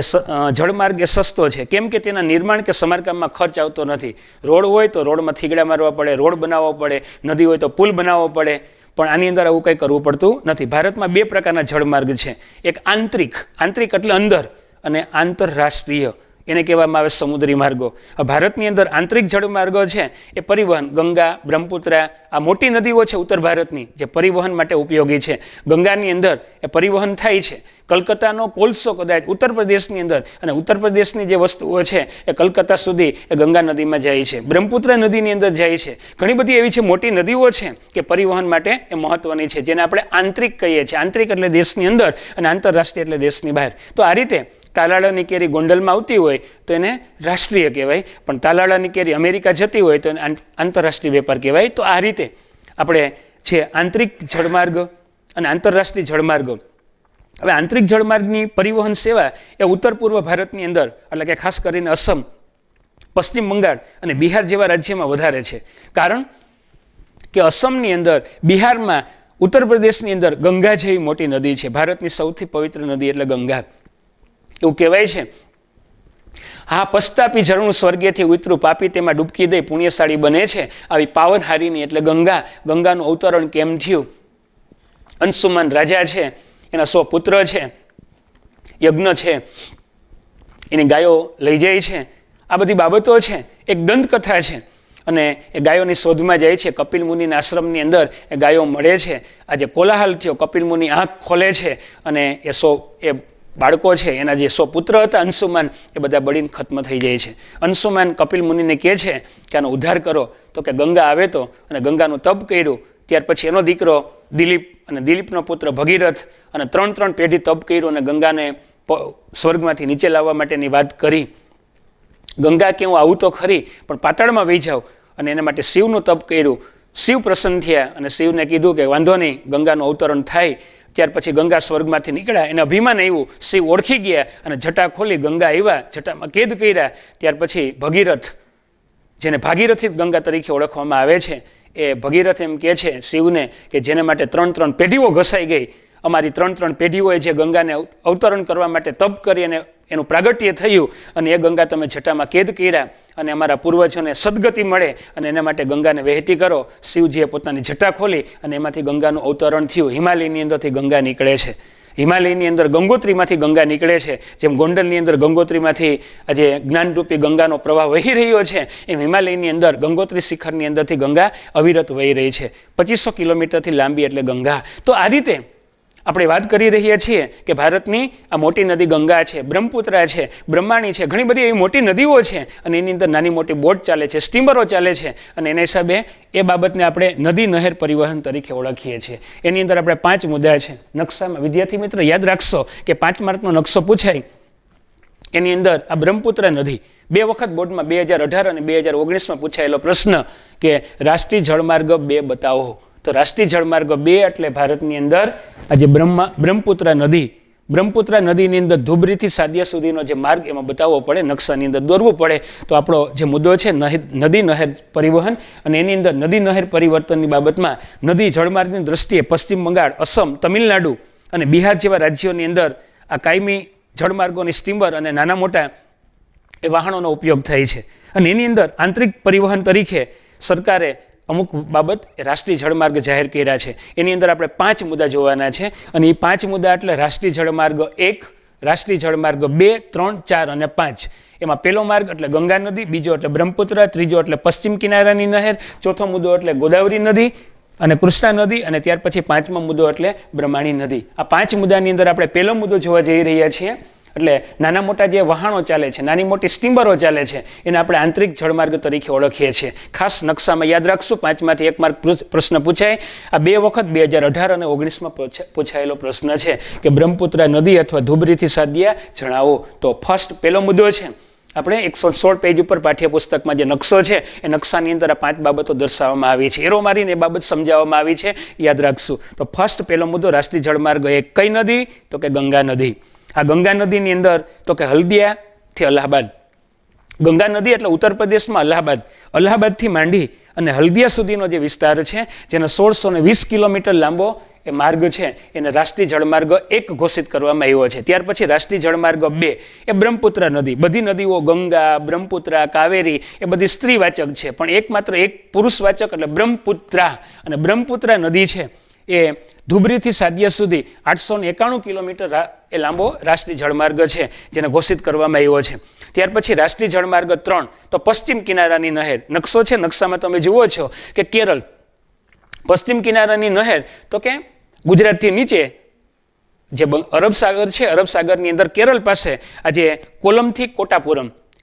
જળમાર્ગ એ સસ્તો છે, કેમ કે તેના નિર્માણ કે સમારકામમાં ખર્ચ આવતો નથી. રોડ હોય તો રોડમાં થીગડા મારવા પડે, રોડ બનાવવો પડે, નદી હોય તો પુલ બનાવવો પડે, પણ આની અંદર આવું કંઈ કરવું પડતું નથી. ભારતમાં 2 પ્રકારના જળમાર્ગ છે. એક આંતરિક, આંતરિક એટલે અંદર, અને આંતરરાષ્ટ્રીય એને કહેવામાં આવે સમુદ્રી માર્ગો. ભારતની અંદર આંતરિક જળમાર્ગો છે એ પરિવહન, ગંગા, બ્રહ્મપુત્રા આ મોટી નદીઓ છે ઉત્તર ભારતની જે પરિવહન માટે ઉપયોગી છે. ગંગાની અંદર એ પરિવહન થાય છે. કલકત્તાનો કોલસો કદાચ ઉત્તર પ્રદેશની અંદર, અને ઉત્તર પ્રદેશની જે વસ્તુઓ છે એ કલકત્તા સુધી એ ગંગા નદીમાં જાય છે, બ્રહ્મપુત્રા નદીની અંદર જાય છે. ઘણી બધી એવી છે મોટી નદીઓ છે કે પરિવહન માટે એ મહત્વની છે, જેને આપણે આંતરિક કહીએ છીએ. આંતરિક એટલે દેશની અંદર અને આંતરરાષ્ટ્રીય એટલે દેશની બહાર. તો આ રીતે તાલાળાની કેરી ગોંડલમાં આવતી હોય તો એને રાષ્ટ્રીય કહેવાય, પણ તાલાળાની કેરી અમેરિકા જતી હોય તો એને આંતરરાષ્ટ્રીય વેપાર કહેવાય. તો આ રીતે આપણે છે આંતરિક જળમાર્ગ અને આંતરરાષ્ટ્રીય જળમાર્ગ. હવે આંતરિક જળમાર્ગની પરિવહન સેવા એ ઉત્તર પૂર્વ ભારતની અંદર એટલે કે ખાસ કરીને અસમ, પશ્ચિમ બંગાળ અને બિહાર જેવા રાજ્યમાં વધારે છે. કારણ કે અસમની અંદર, બિહારમાં, ઉત્તર પ્રદેશની અંદર ગંગા જેવી મોટી નદી છે. ભારતની સૌથી પવિત્ર નદી એટલે ગંગા. એવું કહેવાય છે, હા પસ્તાપી ઝરણું સ્વર્ગેથી ઉતરું, પાપી તેમાં ડૂબકી દઈ પુણ્યશાળી બને છે. આવી પાવનહારીની એટલે ગંગા. ગંગાનું અવતરણ કેમ થયું? અંશુમાન રાજા છે, એના 100 પુત્ર છે, યજ્ઞ છે, એની ગાયો લઈ જાય છે. આ બધી બાબતો છે. એક દંતકથા છે અને એ ગાયોની શોધમાં જાય છે. કપિલ મુનિના આશ્રમની અંદર એ ગાયો મળે છે. આજે કોલાહલ થયો, કપિલ મુનિ આંખ ખોલે છે અને એ બાળકો છે, એના જે 100 પુત્ર હતા અંશુમાન, એ બધા બળીને ખત્મ થઈ જાય છે. અંશુમાન કપિલ મુનિને કહે છે કે આનો ઉદ્ધાર કરો. તો કે ગંગા આવે તો, અને ગંગાનું તપ કર્યું. ત્યાર પછી એનો દીકરો દિલીપ અને દિલીપનો પુત્ર ભગીરથ, અને 3 પેઢી તપ કર્યું અને ગંગાને સ્વર્ગમાંથી નીચે લાવવા માટેની વાત કરી. ગંગા કે હું આવું તો ખરી, પણ પાતાળમાં વહી જાઉં. અને એના માટે શિવનું તપ કર્યું. શિવ પ્રસન્ન થયા અને શિવને કીધું કે વાંધો નહીં, ગંગાનું અવતરણ થાય. ત્યાર પછી ગંગા સ્વર્ગમાંથી નીકળ્યા. એને અભિમાન આવ્યું, શિવ ઓળખી ગયા અને જટા ખોલી ગંગા આવ્યા, જટામાં કેદ કર્યા. ત્યાર પછી ભગીરથ, જેને ભાગીરથી ગંગા તરીકે ઓળખવામાં આવે છે, એ ભગીરથ એમ કહે છે શિવને કે જેને માટે 3 પેઢીઓ ઘસાઈ ગઈ, અમારી 3 પેઢીઓએ જે ગંગાને અવતરણ કરવા માટે તપ કરી અને એનું પ્રાગટ્ય થયું, અને એ ગંગા તમે જટામાં કેદ કર્યા અને અમારા પૂર્વજોને સદગતિ મળે અને એના માટે ગંગાને વહેતી કરો. શિવજીએ પોતાની જટા ખોલી અને એમાંથી ગંગાનું અવતરણ થયું. હિમાલયની અંદરથી ગંગા નીકળે છે. હિમાલયની અંદર ગંગોત્રીમાંથી ગંગા નીકળે છે. જેમ ગોંડલની અંદર ગંગોત્રીમાંથી આજે જ્ઞાનરૂપી ગંગાનો પ્રવાહ વહી રહ્યો છે, એમ હિમાલયની અંદર ગંગોત્રી શિખરની અંદરથી ગંગા અવિરત વહી રહી છે. 2500 કિલોમીટરથી લાંબી એટલે ગંગા. તો આ રીતે આપણે વાત કરી રહ્યા છીએ કે ભારતની આ મોટી નદી ગંગા છે, બ્રહ્મપુત્રા છે, બ્રહ્માણી છે, ઘણી બધી એવી મોટી નદીઓ છે અને એની અંદર નાની મોટી બોટ ચાલે છે, સ્ટીમરો ચાલે છે. અને એના હિસાબે એ બાબતને આપણે નદી નહેર પરિવહન તરીકે ઓળખીએ છીએ. એની અંદર આપણે 5 મુદ્દા છે. નકશામાં વિદ્યાર્થી મિત્ર યાદ રાખશો કે 5 માર્કનો નકશો પૂછાય, એની અંદર આ બ્રહ્મપુત્રા નદી 2 વખત બોર્ડમાં 2018 અને 2019માં પૂછાયેલો પ્રશ્ન કે રાષ્ટ્રીય જળમાર્ગ 2 બતાવો. તો રાષ્ટ્રીય જળમાર્ગ 2 એટલે ભારતની અંદર આજે બ્રહ્મપુત્રા નદીની અંદર ધુબરીથી સાદિયા સુધીનો જે માર્ગ એમાં બતાવવો પડે, નકશાની અંદર દોરવું પડે. તો આપણો જે મુદ્દો છે નદી નહેર પરિવહન, અને એની અંદર નદી નહેર પરિવર્તનની બાબતમાં નદી જળમાર્ગની દ્રષ્ટિએ પશ્ચિમ બંગાળ, અસમ, તમિલનાડુ અને બિહાર જેવા રાજ્યોની અંદર આ કાયમી જળમાર્ગોની સ્ટીમર અને નાના મોટા એ વાહનોનો ઉપયોગ થાય છે. અને એની અંદર આંતરિક પરિવહન તરીકે સરકારે અમુક બાબત રાષ્ટ્રીય જળમાર્ગ જાહેર કર્યા છે. એની અંદર આપણે 5 મુદ્દા જોવાના છે. અને એ 5 મુદ્દા એટલે રાષ્ટ્રીય જળમાર્ગ 1, રાષ્ટ્રીય જળમાર્ગ 2, 3, 4 અને 5. એમાં પહેલો માર્ગ એટલે ગંગા નદી, બીજો એટલે બ્રહ્મપુત્રા, ત્રીજો એટલે પશ્ચિમ કિનારાની નહેર, ચોથો મુદ્દો એટલે ગોદાવરી નદી અને કૃષ્ણા નદી, અને ત્યાર પછી 5મો મુદ્દો એટલે બ્રહ્માણી નદી. આ 5 મુદ્દાની અંદર આપણે પહેલો મુદ્દો જોવા જઈ રહ્યા છીએ. એટલે નાના મોટા જે વાહનો ચાલે છે, નાની મોટી સ્ટીમરો ચાલે છે, એને આપણે આંતરિક જળમાર્ગ તરીકે ઓળખીએ છીએ. ખાસ નકશામાં યાદ રાખશું, 5માંથી 1 માર્ક પ્રશ્ન પૂછાય. આ 2 વખત 2018 અને 19માં પૂછાયેલો પ્રશ્ન છે કે બ્રહ્મપુત્રા નદી અથવા ધુબરીથી સાદિયા જણાવો. તો ફર્સ્ટ પહેલો મુદ્દો છે. આપણે 116 પેજ ઉપર પાઠ્યપુસ્તકમાં જે નકશો છે એ નકશાની અંદર આ 5 બાબતો દર્શાવવામાં આવી છે. એરો મારીને એ બાબત સમજાવવામાં આવી છે, યાદ રાખશું. તો ફર્સ્ટ પહેલો મુદ્દો રાષ્ટ્રીય જળમાર્ગ 1. કઈ નદી? તો કે ગંગા નદી. આ ગંગા નદીની અંદર તો કે હલ્દિયાથી અલ્હાબાદ. ગંગા નદી એટલે ઉત્તર પ્રદેશમાં અલ્હાબાદથી માંડી અને હલ્દિયા સુધીનો જે વિસ્તાર છે, જેને 1620 કિલોમીટર લાંબો એ માર્ગ છે, એને રાષ્ટ્રીય જળમાર્ગ 1 ઘોષિત કરવામાં આવ્યો છે. ત્યાર પછી રાષ્ટ્રીય જળમાર્ગ 2 એ બ્રહ્મપુત્રા નદી. બધી નદીઓ ગંગા, બ્રહ્મપુત્રા, કાવેરી એ બધી સ્ત્રીવાચક છે, પણ એકમાત્ર એક પુરુષવાચક એટલે બ્રહ્મપુત્રા. અને બ્રહ્મપુત્રા નદી છે એ ધુબરીથી સાદિયા સુધી 891 કિલોમીટર એ લાંબો રાષ્ટ્રીય જળમાર્ગ છે, જેને ઘોષિત કરવામાં આવ્યો છે. ત્યાર પછી રાષ્ટ્રીય જળમાર્ગ 3 તો પશ્ચિમ કિનારાની નહેર. નકશો છે, નકશામાં તમે જુઓ છો કે કેરળ પશ્ચિમ કિનારાની નહેર તો કે ગુજરાતથી નીચે જે અરબ સાગર છે, અરબ સાગરની અંદર કેરળ પાસે આજે કોલમથી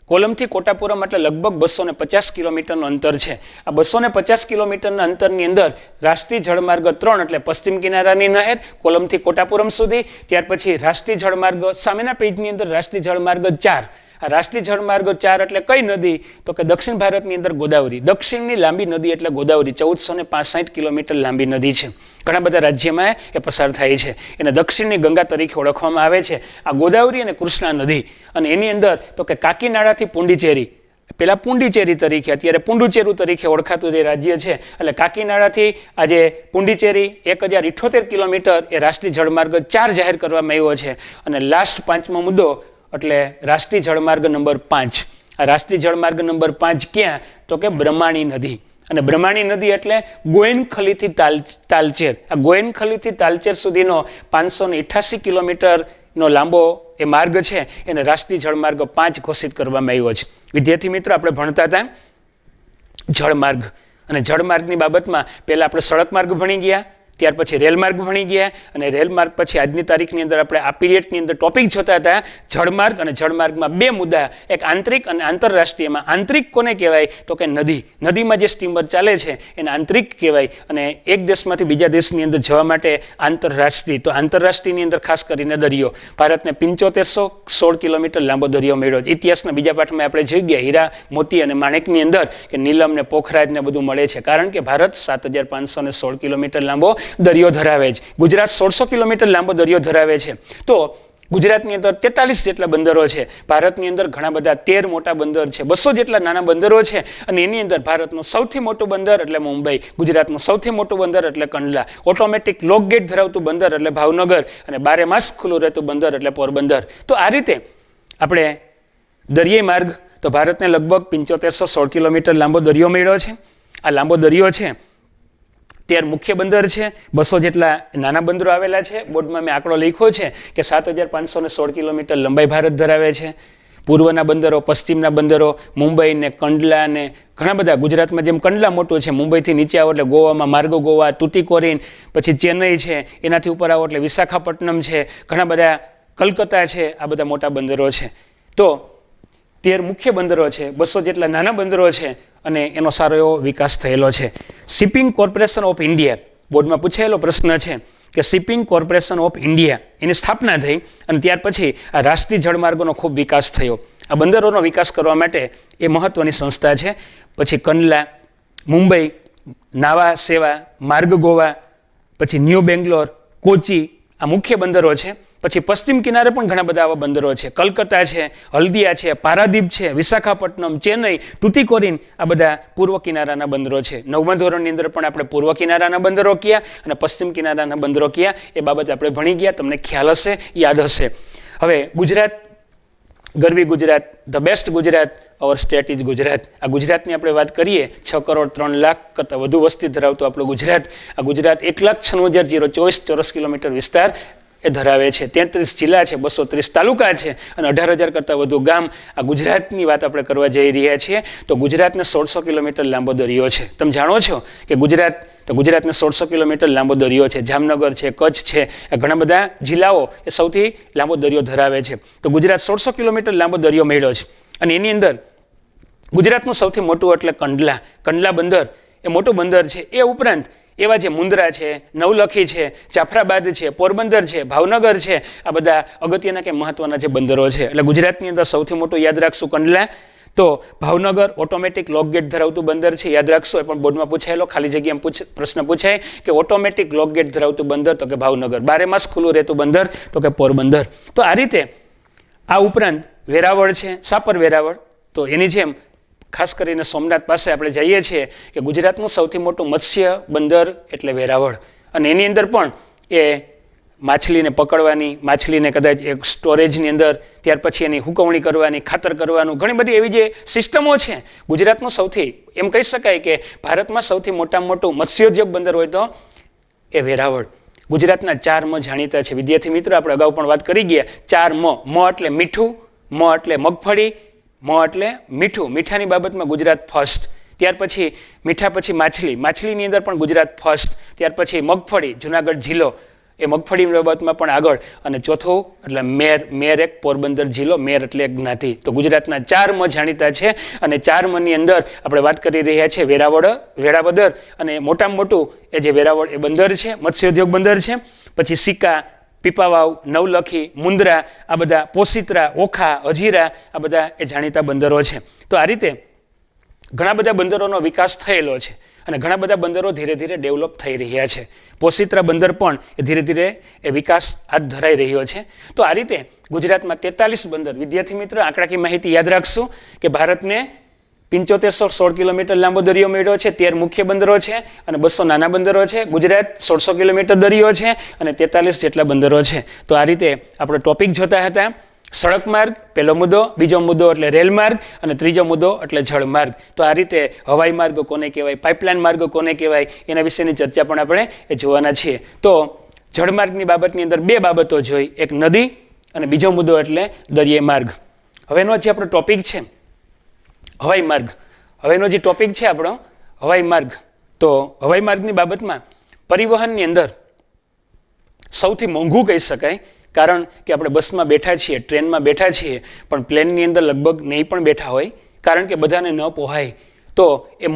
કોલમથી કોટાપુરમ એટલે લગભગ 250 કિલોમીટરનું અંતર છે. આ 250 કિલોમીટરના અંતરની અંદર રાષ્ટ્રીય જળમાર્ગ 3 એટલે પશ્ચિમ કિનારાની નહેર કોલમથી કોટાપુરમ સુધી, ત્યાર પછી રાષ્ટ્રીય જળમાર્ગ સામેના પેજની અંદર રાષ્ટ્રીય જળમાર્ગ 4. આ રાષ્ટ્રીય જળમાર્ગ 4 એટલે કઈ નદી? તો કે દક્ષિણ ભારતની અંદર ગોદાવરી. દક્ષિણની લાંબી નદી એટલે ગોદાવરી 1465 કિલોમીટર લાંબી નદી છે. ઘણા બધા રાજ્યમાં એ પસાર થાય છે. એને દક્ષિણની ગંગા તરીકે ઓળખવામાં આવે છે. આ ગોદાવરી અને કૃષ્ણા નદી, અને એની અંદર તો કે કાકીનાડાથી પુંડીચેરી, પેલા પુંડીચેરી તરીકે અત્યારે પુંડુચેરુ તરીકે ઓળખાતું જે રાજ્ય છે, એટલે કાકીનાડાથી આજે પુંડીચેરી 1078 કિલોમીટર એ રાષ્ટ્રીય જળમાર્ગ 4 જાહેર કરવામાં આવ્યો છે. અને લાસ્ટ 5મો મુદ્દો એટલે રાષ્ટ્રીય જળમાર્ગ નંબર 5. આ રાષ્ટ્રીય જળમાર્ગ નંબર 5 ક્યાં? તો કે બ્રહ્માણી નદી. અને બ્રહ્માણી નદી એટલે ગોયનખલીથી તાલચેર. આ ગોયનખલીથી તાલચેર સુધીનો 588 કિલોમીટરનો લાંબો એ માર્ગ છે, એને રાષ્ટ્રીય જળમાર્ગ 5 ઘોષિત કરવામાં આવ્યો છે. વિદ્યાર્થી મિત્રો, આપણે ભણતા હતા જળમાર્ગ, અને જળમાર્ગની બાબતમાં પહેલા આપણે સડક માર્ગ ભણી ગયા, ત્યાર પછી રેલમાર્ગ ભણી ગયા, અને રેલમાર્ગ પછી આજની તારીખની અંદર આપણે આ પીરિયડની અંદર ટોપિક જોતા હતા જળમાર્ગ. અને જળમાર્ગમાં 2 મુદ્દા, એક આંતરિક અને આંતરરાષ્ટ્રીયમાં. આંતરિક કોને કહેવાય? તો કે નદી. નદીમાં જે સ્ટીમર ચાલે છે એને આંતરિક કહેવાય, અને એક દેશમાંથી બીજા દેશની અંદર જવા માટે આંતરરાષ્ટ્રીય. તો આંતરરાષ્ટ્રીયની અંદર ખાસ કરીને દરિયો. ભારતને 7516 કિલોમીટર લાંબો દરિયો મળ્યો છે. ઇતિહાસના બીજા પાઠમાં આપણે જોઈ ગયા હીરા, મોતી અને માણેકની અંદર કે નીલમ ને પોખરાજ ને બધું મળે છે, કારણ કે ભારત 7516 કિલોમીટર લાંબો દરિયો ધરાવે છે. ગુજરાત 1600 કિલોમીટર લાંબો દરિયો ધરાવે છે. તો ગુજરાતની અંદર 43 જેટલા બંદરો છે. ભારતની અંદર ઘણા બધા 13 મોટા બંદર છે, 200 જેટલા નાના બંદરો છે, અને એની અંદર ભારતનું સૌથી મોટું બંદર એટલે મુંબઈ, ગુજરાતનું સૌથી મોટું બંદર એટલે કંડલા, ઓટોમેટિક લોક ગેટ ધરાવતું બંદર એટલે ભાવનગર, અને 12 માસ ખુલ્લું રહેતું બંદર એટલે પોરબંદર. તો આ રીતે આપણે દરિયાઈ માર્ગ, તો ભારતને લગભગ 7516 કિલોમીટર લાંબો દરિયો મળ્યો છે. આ લાંબો દરિયો છે, 13 મુખ્ય બંદર છે, 200 જેટલા નાના બંદરો આવેલા છે. બોર્ડમાં મેં આંકડો લખ્યો છે કે 7516 કિલોમીટર લંબાઈ ભારત ધરાવે છે. પૂર્વના બંદરો, પશ્ચિમના બંદરો, મુંબઈ ને કંડલા ને ઘણા બધા. ગુજરાતમાં જેમ કંડલા મોટું છે, મુંબઈથી નીચે આવો એટલે ગોવામાં માર્ગો ગોવા, તુતીકોરીન, પછી ચેન્નઈ છે, એનાથી ઉપર આવો એટલે વિશાખાપટ્ટનમ છે, ઘણા બધા કલકત્તા છે, આ બધા મોટા બંદરો છે. તો 13 મુખ્ય બંદરો છે, 200 જેટલા નાના બંદરો છે, અને એનો સારો એવો વિકાસ થયેલો છે. શિપિંગ કોર્પોરેશન ઓફ ઇન્ડિયા, બોર્ડમાં પૂછાયેલો પ્રશ્ન છે કે શિપિંગ કોર્પોરેશન ઓફ ઇન્ડિયા એની સ્થાપના થઈ, અને ત્યાર પછી આ રાષ્ટ્રીય જળમાર્ગોનો ખૂબ વિકાસ થયો. આ બંદરોનો વિકાસ કરવા માટે એ મહત્વની સંસ્થા છે. પછી કંડલા, મુંબઈ, નાવા સેવા, માર્ગ ગોવા, પછી ન્યૂ બેંગ્લોર, કોચી, આ મુખ્ય બંદરો છે. પછી પશ્ચિમ કિનારે પણ ઘણા બધા આવા બંદરો છે. કલકત્તા છે, હલ્દિયા છે, પારાદીપ છે, વિશાખાપટ્ટનમ, ચેન્નઈ, ટુટીકોરીન, આ બધા પૂર્વ કિનારાના બંદરો છે. 9મા ધોરણની અંદર પણ આપણે પૂર્વ કિનારાના બંદરો કયા અને પશ્ચિમ કિનારાના બંદરો કયા એ બાબત આપણે ભણી ગયા. તમને ખ્યાલ હશે, યાદ હશે. હવે ગુજરાત, ગરવી Gujarat, the best Gujarat, our state is Gujarat. આ ગુજરાતની આપણે વાત કરીએ, 6 કરોડ 3 લાખ કરતાં વધુ વસ્તી ધરાવતું આપણું ગુજરાત. આ ગુજરાત 1,96,024 ચોરસ કિલોમીટર વિસ્તાર એ ધરાવે છે. 33 જિલ્લા છે, 230 તાલુકા છે, અને 18,000 કરતાં વધુ ગામ. આ ગુજરાતની વાત આપણે કરવા જઈ રહ્યા છીએ. તો ગુજરાતને 1600 કિલોમીટર લાંબો દરિયો છે. તમે જાણો છો કે ગુજરાતને 1600 કિલોમીટર લાંબો દરિયો છે. જામનગર છે, કચ્છ છે, આ ઘણા બધા જિલ્લાઓ એ સૌથી લાંબો દરિયો ધરાવે છે. તો ગુજરાત 1600 કિલોમીટર લાંબો દરિયો મળ્યો છે, અને એની અંદર ગુજરાતનું સૌથી મોટું એટલે કંડલા બંદર એ મોટું બંદર છે. એ ઉપરાંત એવા જે મુન્દ્રા છે, નવલખી છે, જાફરાબાદ છે, પોરબંદર છે, ભાવનગર છે, આ બધા અગત્યના કે મહત્વના જે બંદરો છે. એટલે ગુજરાતની અંદર સૌથી મોટું યાદ રાખશું કંડલા. તો ભાવનગર ઓટોમેટિક લોકગેટ ધરાવતું બંદર છે, યાદ રાખશો. એ પણ બોર્ડમાં પૂછાયેલો ખાલી જગ્યામાં પ્રશ્ન પૂછાય કે ઓટોમેટિક લોકગેટ ધરાવતું બંદર, તો કે ભાવનગર. 12 માસ ખુલ્લું રહેતું બંદર, તો કે પોરબંદર. તો આ રીતે આ ઉપરાંત વેરાવળ છે, સાપર વેરાવળ. તો એની જેમ ખાસ કરીને સોમનાથ પાસે આપણે જઈએ છીએ કે ગુજરાતનું સૌથી મોટું મત્સ્ય બંદર એટલે વેરાવળ, અને એની અંદર પણ એ માછલીને પકડવાની, માછલીને કદાચ એક સ્ટોરેજની અંદર, ત્યાર પછી એની હુકવણી કરવાની, ખાતર કરવાનું, ઘણી બધી એવી જે સિસ્ટમો છે. ગુજરાતનું સૌથી, એમ કહી શકાય કે ભારતમાં સૌથી મોટામાં મોટું મત્સ્યોદ્યોગ બંદર હોય તો એ વેરાવળ. ગુજરાતના 4 મ જાણીતા છે. વિદ્યાર્થી મિત્રો, આપણે અગાઉ પણ વાત કરી ગયા. 4 મ. મ એટલે મીઠું, મ એટલે મગફળી, મ એટલે મીઠું. મીઠાની બાબતમાં ગુજરાત ફર્સ્ટ. ત્યાર પછી મીઠા પછી માછલી, માછલીની અંદર પણ ગુજરાત ફર્સ્ટ. ત્યાર પછી મગફળી, જુનાગઢ જિલ્લો એ મગફળીની બાબતમાં પણ આગળ. અને ચોથું એટલે મેર એક પોરબંદર જિલ્લો, મેર એટલે એક જ્ઞાતિ. તો ગુજરાતના 4 મ જાણીતા છે અને 4 મની અંદર આપણે વાત કરી રહ્યા છીએ વેરાવદર અને મોટામાં મોટું એ જે વેરાવળ એ બંદર છે, મત્સ્યોદ્યોગ બંદર છે. પછી સિક્કા, પીપાવાવ, નવલખી, મુન્દ્રા, આ બધા પોશિત્રા, ઓખા, હજીરા, આ બધા એ જાણીતા બંદરો છે. તો આ રીતે ઘણા બધા બંદરોનો વિકાસ થયેલો છે અને ઘણા બધા બંદરો ધીરે ધીરે ડેવલપ થઈ રહ્યા છે. પોશિત્રા બંદર પણ એ ધીરે ધીરે એ વિકાસ હાથ ધરાઈ રહ્યો છે. તો આ રીતે ગુજરાતમાં 43 બંદર. વિદ્યાર્થી મિત્ર, આંકડાકીય માહિતી યાદ રાખશું કે ભારતને 7516 કિલોમીટર લાંબો દરિયો મળ્યો છે, 13 મુખ્ય બંદરો છે અને 200 નાના બંદરો છે. ગુજરાત 1600 કિલોમીટર દરિયો છે અને 43 જેટલા બંદરો છે. તો આ રીતે આપણે ટોપિક જોતા હતા. સડક માર્ગ પહેલો મુદ્દો, બીજો મુદ્દો એટલે રેલ માર્ગ અને ત્રીજો મુદ્દો એટલે જળ માર્ગ. તો આ રીતે હવાઈ માર્ગ કોને કહેવાય, પાઇપલાઇન માર્ગ કોને કહેવાય, એના વિશેની ચર્ચા પણ આપણે એ જોવાના છીએ. તો જળમાર્ગની બાબતની અંદર 2 બાબતો જોઈ, એક નદી અને બીજો મુદ્દો એટલે દરિયાઈ માર્ગ. હવેનો જે આપણો ટોપિક છે હવાઈ માર્ગ, હવેનો જે ટોપિક છે આપણો હવાઈ માર્ગ. તો હવાઈ માર્ગની બાબતમાં પરિવહનની અંદર સૌથી મોંઘું કહી શકાય, કારણ કે આપણે બસમાં બેઠા છીએ, ટ્રેનમાં બેઠા છીએ, પણ પ્લેનની અંદર લગભગ નહીં પણ બેઠા હોય, કારણ કે બધાને ન પોહાય. તો એ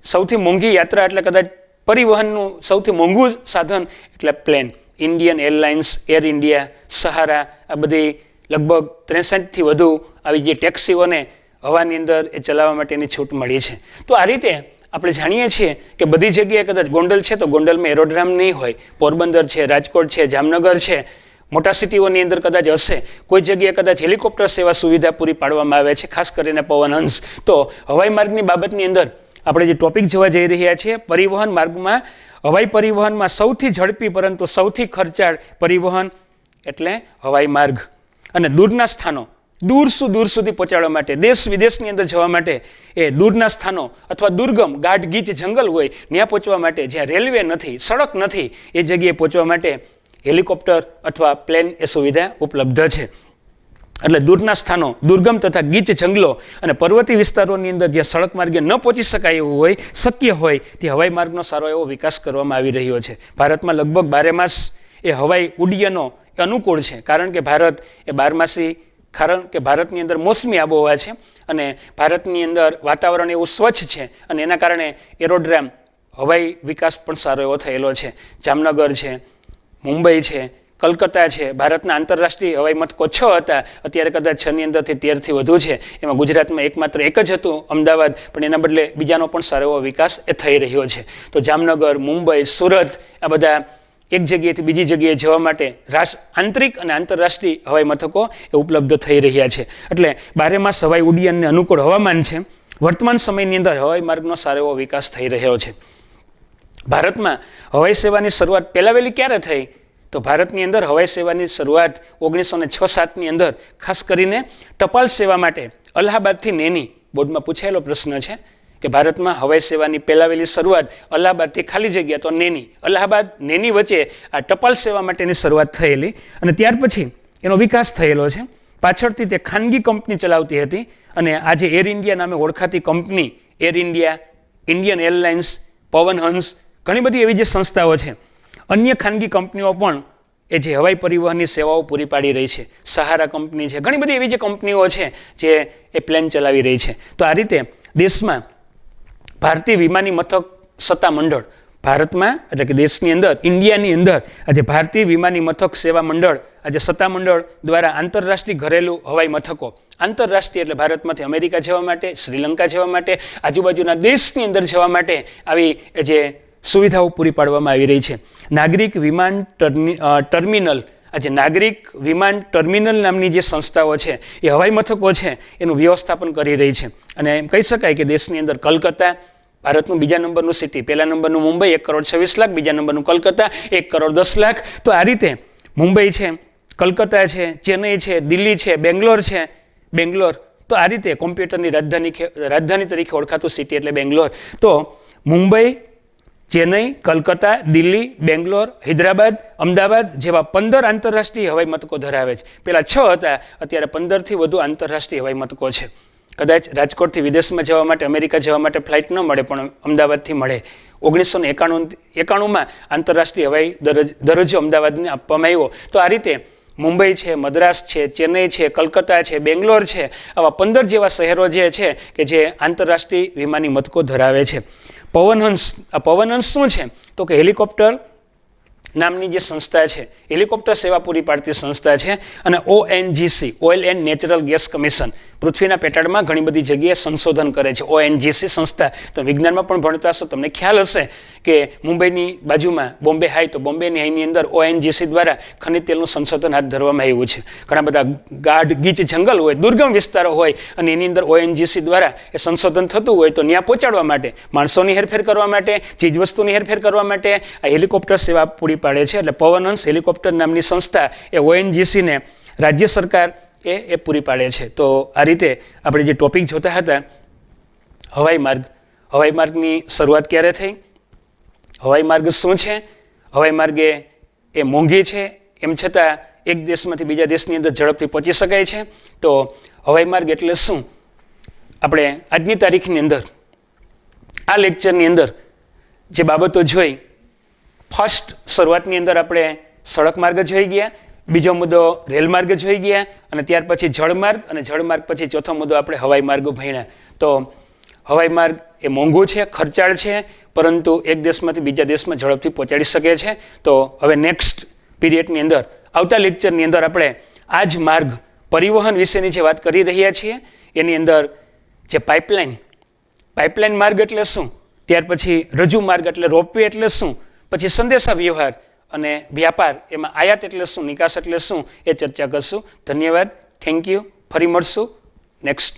સૌથી મોંઘી યાત્રા એટલે કદાચ પરિવહનનું સૌથી મોંઘું સાધન એટલે plane. Indian Airlines, Air India, Sahara, આ બધી લગભગ 63થી વધુ આવી જે ટેક્સીઓને હવાની અંદર એ ચલાવવા માટેની છૂટ મળી છે. તો આ રીતે આપણે જાણીએ છીએ કે બધી જગ્યાએ કદાચ ગોંડલ છે તો ગોંડલમાં એરોડ્રામ નહીં હોય, પોરબંદર છે, રાજકોટ છે, જામનગર છે, મોટા સિટીઓની અંદર કદાચ હશે, કોઈ જગ્યાએ કદાચ હેલિકોપ્ટર સેવા સુવિધા પૂરી પાડવામાં આવે છે, ખાસ કરીને પવનહંસ. તો હવાઈ માર્ગની બાબતની અંદર આપણે જે ટોપિક જોવા જઈ રહ્યા છીએ, પરિવહન માર્ગમાં હવાઈ પરિવહનમાં સૌથી ઝડપી પરંતુ સૌથી ખર્ચાળ પરિવહન એટલે હવાઈ માર્ગ. અને દૂરના સ્થાનો દૂર સુધી પહોંચાડવા માટે, દેશ વિદેશની અંદર જવા માટે, એ દૂરના સ્થાનો અથવા દુર્ગમ ગાઢ ગીચ જંગલ હોય ત્યાં પહોંચવા માટે, જ્યાં રેલવે નથી, સડક નથી, એ જગ્યાએ પહોંચવા માટે હેલિકોપ્ટર અથવા પ્લેન એ સુવિધા ઉપલબ્ધ છે. એટલે દૂરના સ્થાનો, દુર્ગમ તથા ગીચ જંગલો અને પર્વતીય વિસ્તારોની અંદર જ્યાં સડક માર્ગે ન પહોંચી શકાય એવું હોય, શક્ય હોય, ત્યાં હવાઈ માર્ગનો સારો એવો વિકાસ કરવામાં આવી રહ્યો છે. ભારતમાં લગભગ 12 માસ એ હવાઈ ઉડ્ડયનો અનુકૂળ છે, કારણ કે ભારત એ 12માસી, કારણ કે ભારતની અંદર મોસમી આબોહવા છે અને ભારતની અંદર વાતાવરણ એવું સ્વચ્છ છે અને એના કારણે એરોડ્રામ હવાઈ વિકાસ પણ સારો એવો થયેલો છે. જામનગર છે, મુંબઈ છે, કલકત્તા છે, ભારતના આંતરરાષ્ટ્રીય હવાઈ મથકો 6 હતા, અત્યારે કદાચ 6ની અંદરથી 13થી વધુ છે. એમાં ગુજરાતમાં એકમાત્ર એક જ હતું, અમદાવાદ, પણ એના બદલે બીજાનો પણ સારો એવો વિકાસ એ થઈ રહ્યો છે. તો જામનગર, મુંબઈ, સુરત, આ બધા એક જગ્યાએથી બીજી જગ્યાએ જવા માટે આંતરિક અને આંતરરાષ્ટ્રીય હવાઈ મથકો એ ઉપલબ્ધ થઈ રહ્યા છે. એટલે 12 માસ હવાઈ ઉડ્ડયનને અનુકૂળ હવામાન છે. વર્તમાન સમયની અંદર હવાઈ માર્ગનો સારો એવો વિકાસ થઈ રહ્યો છે. ભારતમાં હવાઈ સેવાની શરૂઆત પહેલા વહેલી ક્યારે થઈ? તો ભારતની અંદર હવાઈ સેવાની શરૂઆત 1906-07ની અંદર ખાસ કરીને ટપાલ સેવા માટે અલ્હાબાદથી નેની, બોર્ડમાં પૂછાયેલો પ્રશ્ન છે કે ભારતમાં હવાઈ સેવાની પહેલા વહેલી શરૂઆત અલ્હાબાદથી, ખાલી જગ્યા તો નેની, અલ્હાબાદ નેની વચ્ચે આ ટપાલ સેવા માટેની શરૂઆત થયેલી અને ત્યાર પછી એનો વિકાસ થયેલો છે. પાછળથી તે ખાનગી કંપની ચલાવતી હતી અને આજે એર ઇન્ડિયા નામે ઓળખાતી company, air India, Indian airlines, Pawan Hans, ઘણી બધી એવી જે સંસ્થાઓ છે, અન્ય ખાનગી કંપનીઓ પણ એ જે હવાઈ પરિવહનની સેવાઓ પૂરી પાડી રહી છે. સહારા કંપની છે, ઘણી બધી એવી જે કંપનીઓ છે જે એ પ્લેન ચલાવી રહી છે. તો આ રીતે દેશમાં ભારતીય વિમાની મથક સત્તામંડળ, ભારતમાં એટલે કે દેશની અંદર, ઇન્ડિયાની અંદર આજે ભારતીય વિમાની મથક સેવા મંડળ, આજે સત્તામંડળ દ્વારા આંતરરાષ્ટ્રીય ઘરેલું હવાઈ મથકો, આંતરરાષ્ટ્રીય એટલે ભારતમાંથી અમેરિકા જવા માટે, શ્રીલંકા જવા માટે, આજુબાજુના દેશની અંદર જવા માટે આવી જે સુવિધાઓ પૂરી પાડવામાં આવી રહી છે. નાગરિક વિમાન ટર્મિનલ, આજે નાગરિક વિમાન ટર્મિનલ નામની જે સંસ્થાઓ છે એ હવાઈ મથકો છે એનું વ્યવસ્થાપન કરી રહી છે. અને એમ કહી શકાય કે દેશની અંદર કલકત્તા, ભારતનું બીજા નંબરનું સિટી, પહેલા નંબરનું મુંબઈ 1,26,00,000, બીજા નંબરનું કલકત્તા 1,10,00,000. તો આ રીતે મુંબઈ છે, કલકત્તા છે, ચેન્નઈ છે, દિલ્હી છે, બેંગ્લોર છે, તો આ રીતે કોમ્પ્યુટરની રાજધાની તરીકે ઓળખાતું સિટી એટલે બેંગ્લોર. તો મુંબઈ, ચેન્નઈ, કલકત્તા, દિલ્હી, બેંગ્લોર, હૈદરાબાદ, અમદાવાદ જેવા 15 આંતરરાષ્ટ્રીય હવાઈ મથકો ધરાવે છે. પહેલા 6 હતા, અત્યારે 15થી વધુ આંતરરાષ્ટ્રીય હવાઈ મથકો છે. કદાચ રાજકોટથી વિદેશમાં જવા માટે, અમેરિકા જવા માટે ફ્લાઇટ ન મળે, પણ અમદાવાદથી મળે. 1991માં આંતરરાષ્ટ્રીય હવાઈ દરજ્જો અમદાવાદને આપવામાં આવ્યો. તો આ રીતે મુંબઈ છે, મદ્રાસ છે, ચેન્નઈ છે, કલકત્તા છે, બેંગ્લોર છે, આવા 15 જેવા શહેરો જે છે કે જે આંતરરાષ્ટ્રીય વિમાની મથકો ધરાવે છે. પવનહંસ, આ પવનહંસ શું છે તો કે હેલિકોપ્ટર નામની જે સંસ્થા છે, હેલિકોપ્ટર સેવા પૂરી પાડતી સંસ્થા છે. અને ONGC, oil and natural gas commission, પૃથ્વીના પેટાળમાં ઘણી બધી જગ્યાએ સંશોધન કરે છે. ONGC સંસ્થા, તો વિજ્ઞાનમાં પણ ભણતા હશો, તમને ખ્યાલ હશે કે મુંબઈની બાજુમાં બોમ્બે હાઈ, તો બોમ્બેની હાઈની અંદર ONGC દ્વારા ખનિજ તેલનું સંશોધન હાથ ધરવામાં આવ્યું છે. ઘણા બધા ગાઢ ગીચ જંગલ હોય, દુર્ગમ વિસ્તારો હોય, અને એની અંદર ONGC દ્વારા એ સંશોધન થતું હોય, તો ત્યાં પહોંચાડવા માટે, માણસોની હેરફેર કરવા માટે, ચીજવસ્તુની હેરફેર કરવા માટે આ હેલિકોપ્ટર સેવા પૂરી પાડે છે. એટલે પવનહંસ હેલિકોપ્ટર નામની સંસ્થા એ ONGCને રાજ્ય સરકાર એ પૂરી પાડે છે. તો આ રીતે આપણે જે ટોપિક જોતા હતા, હવાઈ માર્ગ, હવાઈ માર્ગની શરૂઆત ક્યારે થઈ, હવાઈ માર્ગ શું છે, હવાઈ માર્ગ એ મોંઘી છે, એમ છતાં એક દેશમાંથી બીજા દેશની અંદર ઝડપથી પહોંચી શકાય છે. તો હવાઈ માર્ગ એટલે શું, આપણે આજની તારીખની અંદર આ લેક્ચરની અંદર જે બાબતો જોઈ, ફર્સ્ટ શરૂઆતની અંદર આપણે સડક માર્ગ જોઈ ગયા, બીજો મુદ્દો રેલ માર્ગ જોઈ ગયા, અને ત્યાર પછી જળમાર્ગ, અને જળમાર્ગ પછી ચોથો મુદ્દો આપણે હવાઈ માર્ગ ભણ્યા. તો હવાઈ માર્ગ એ મોંઘું છે, ખર્ચાળ છે, પરંતુ એક દેશમાંથી બીજા દેશમાં ઝડપથી પહોંચાડી શકે છે. તો હવે નેક્સ્ટ પીરિયડની અંદર, આવતા લેક્ચરની અંદર આપણે આ જ માર્ગ પરિવહન વિશેની જે વાત કરી રહ્યા છીએ, એની અંદર જે પાઇપલાઇન માર્ગ એટલે શું, ત્યાર પછી રજૂ માર્ગ એટલે રોપવે એટલે શું, પછી સંદેશા વ્યવહાર અને વ્યાપાર, એમાં આયાત એટલે શું, નિકાસ એટલે શું, એ ચર્ચા કરશું. ધન્યવાદ, થેન્ક યુ. ફરી મળશું નેક્સ્ટ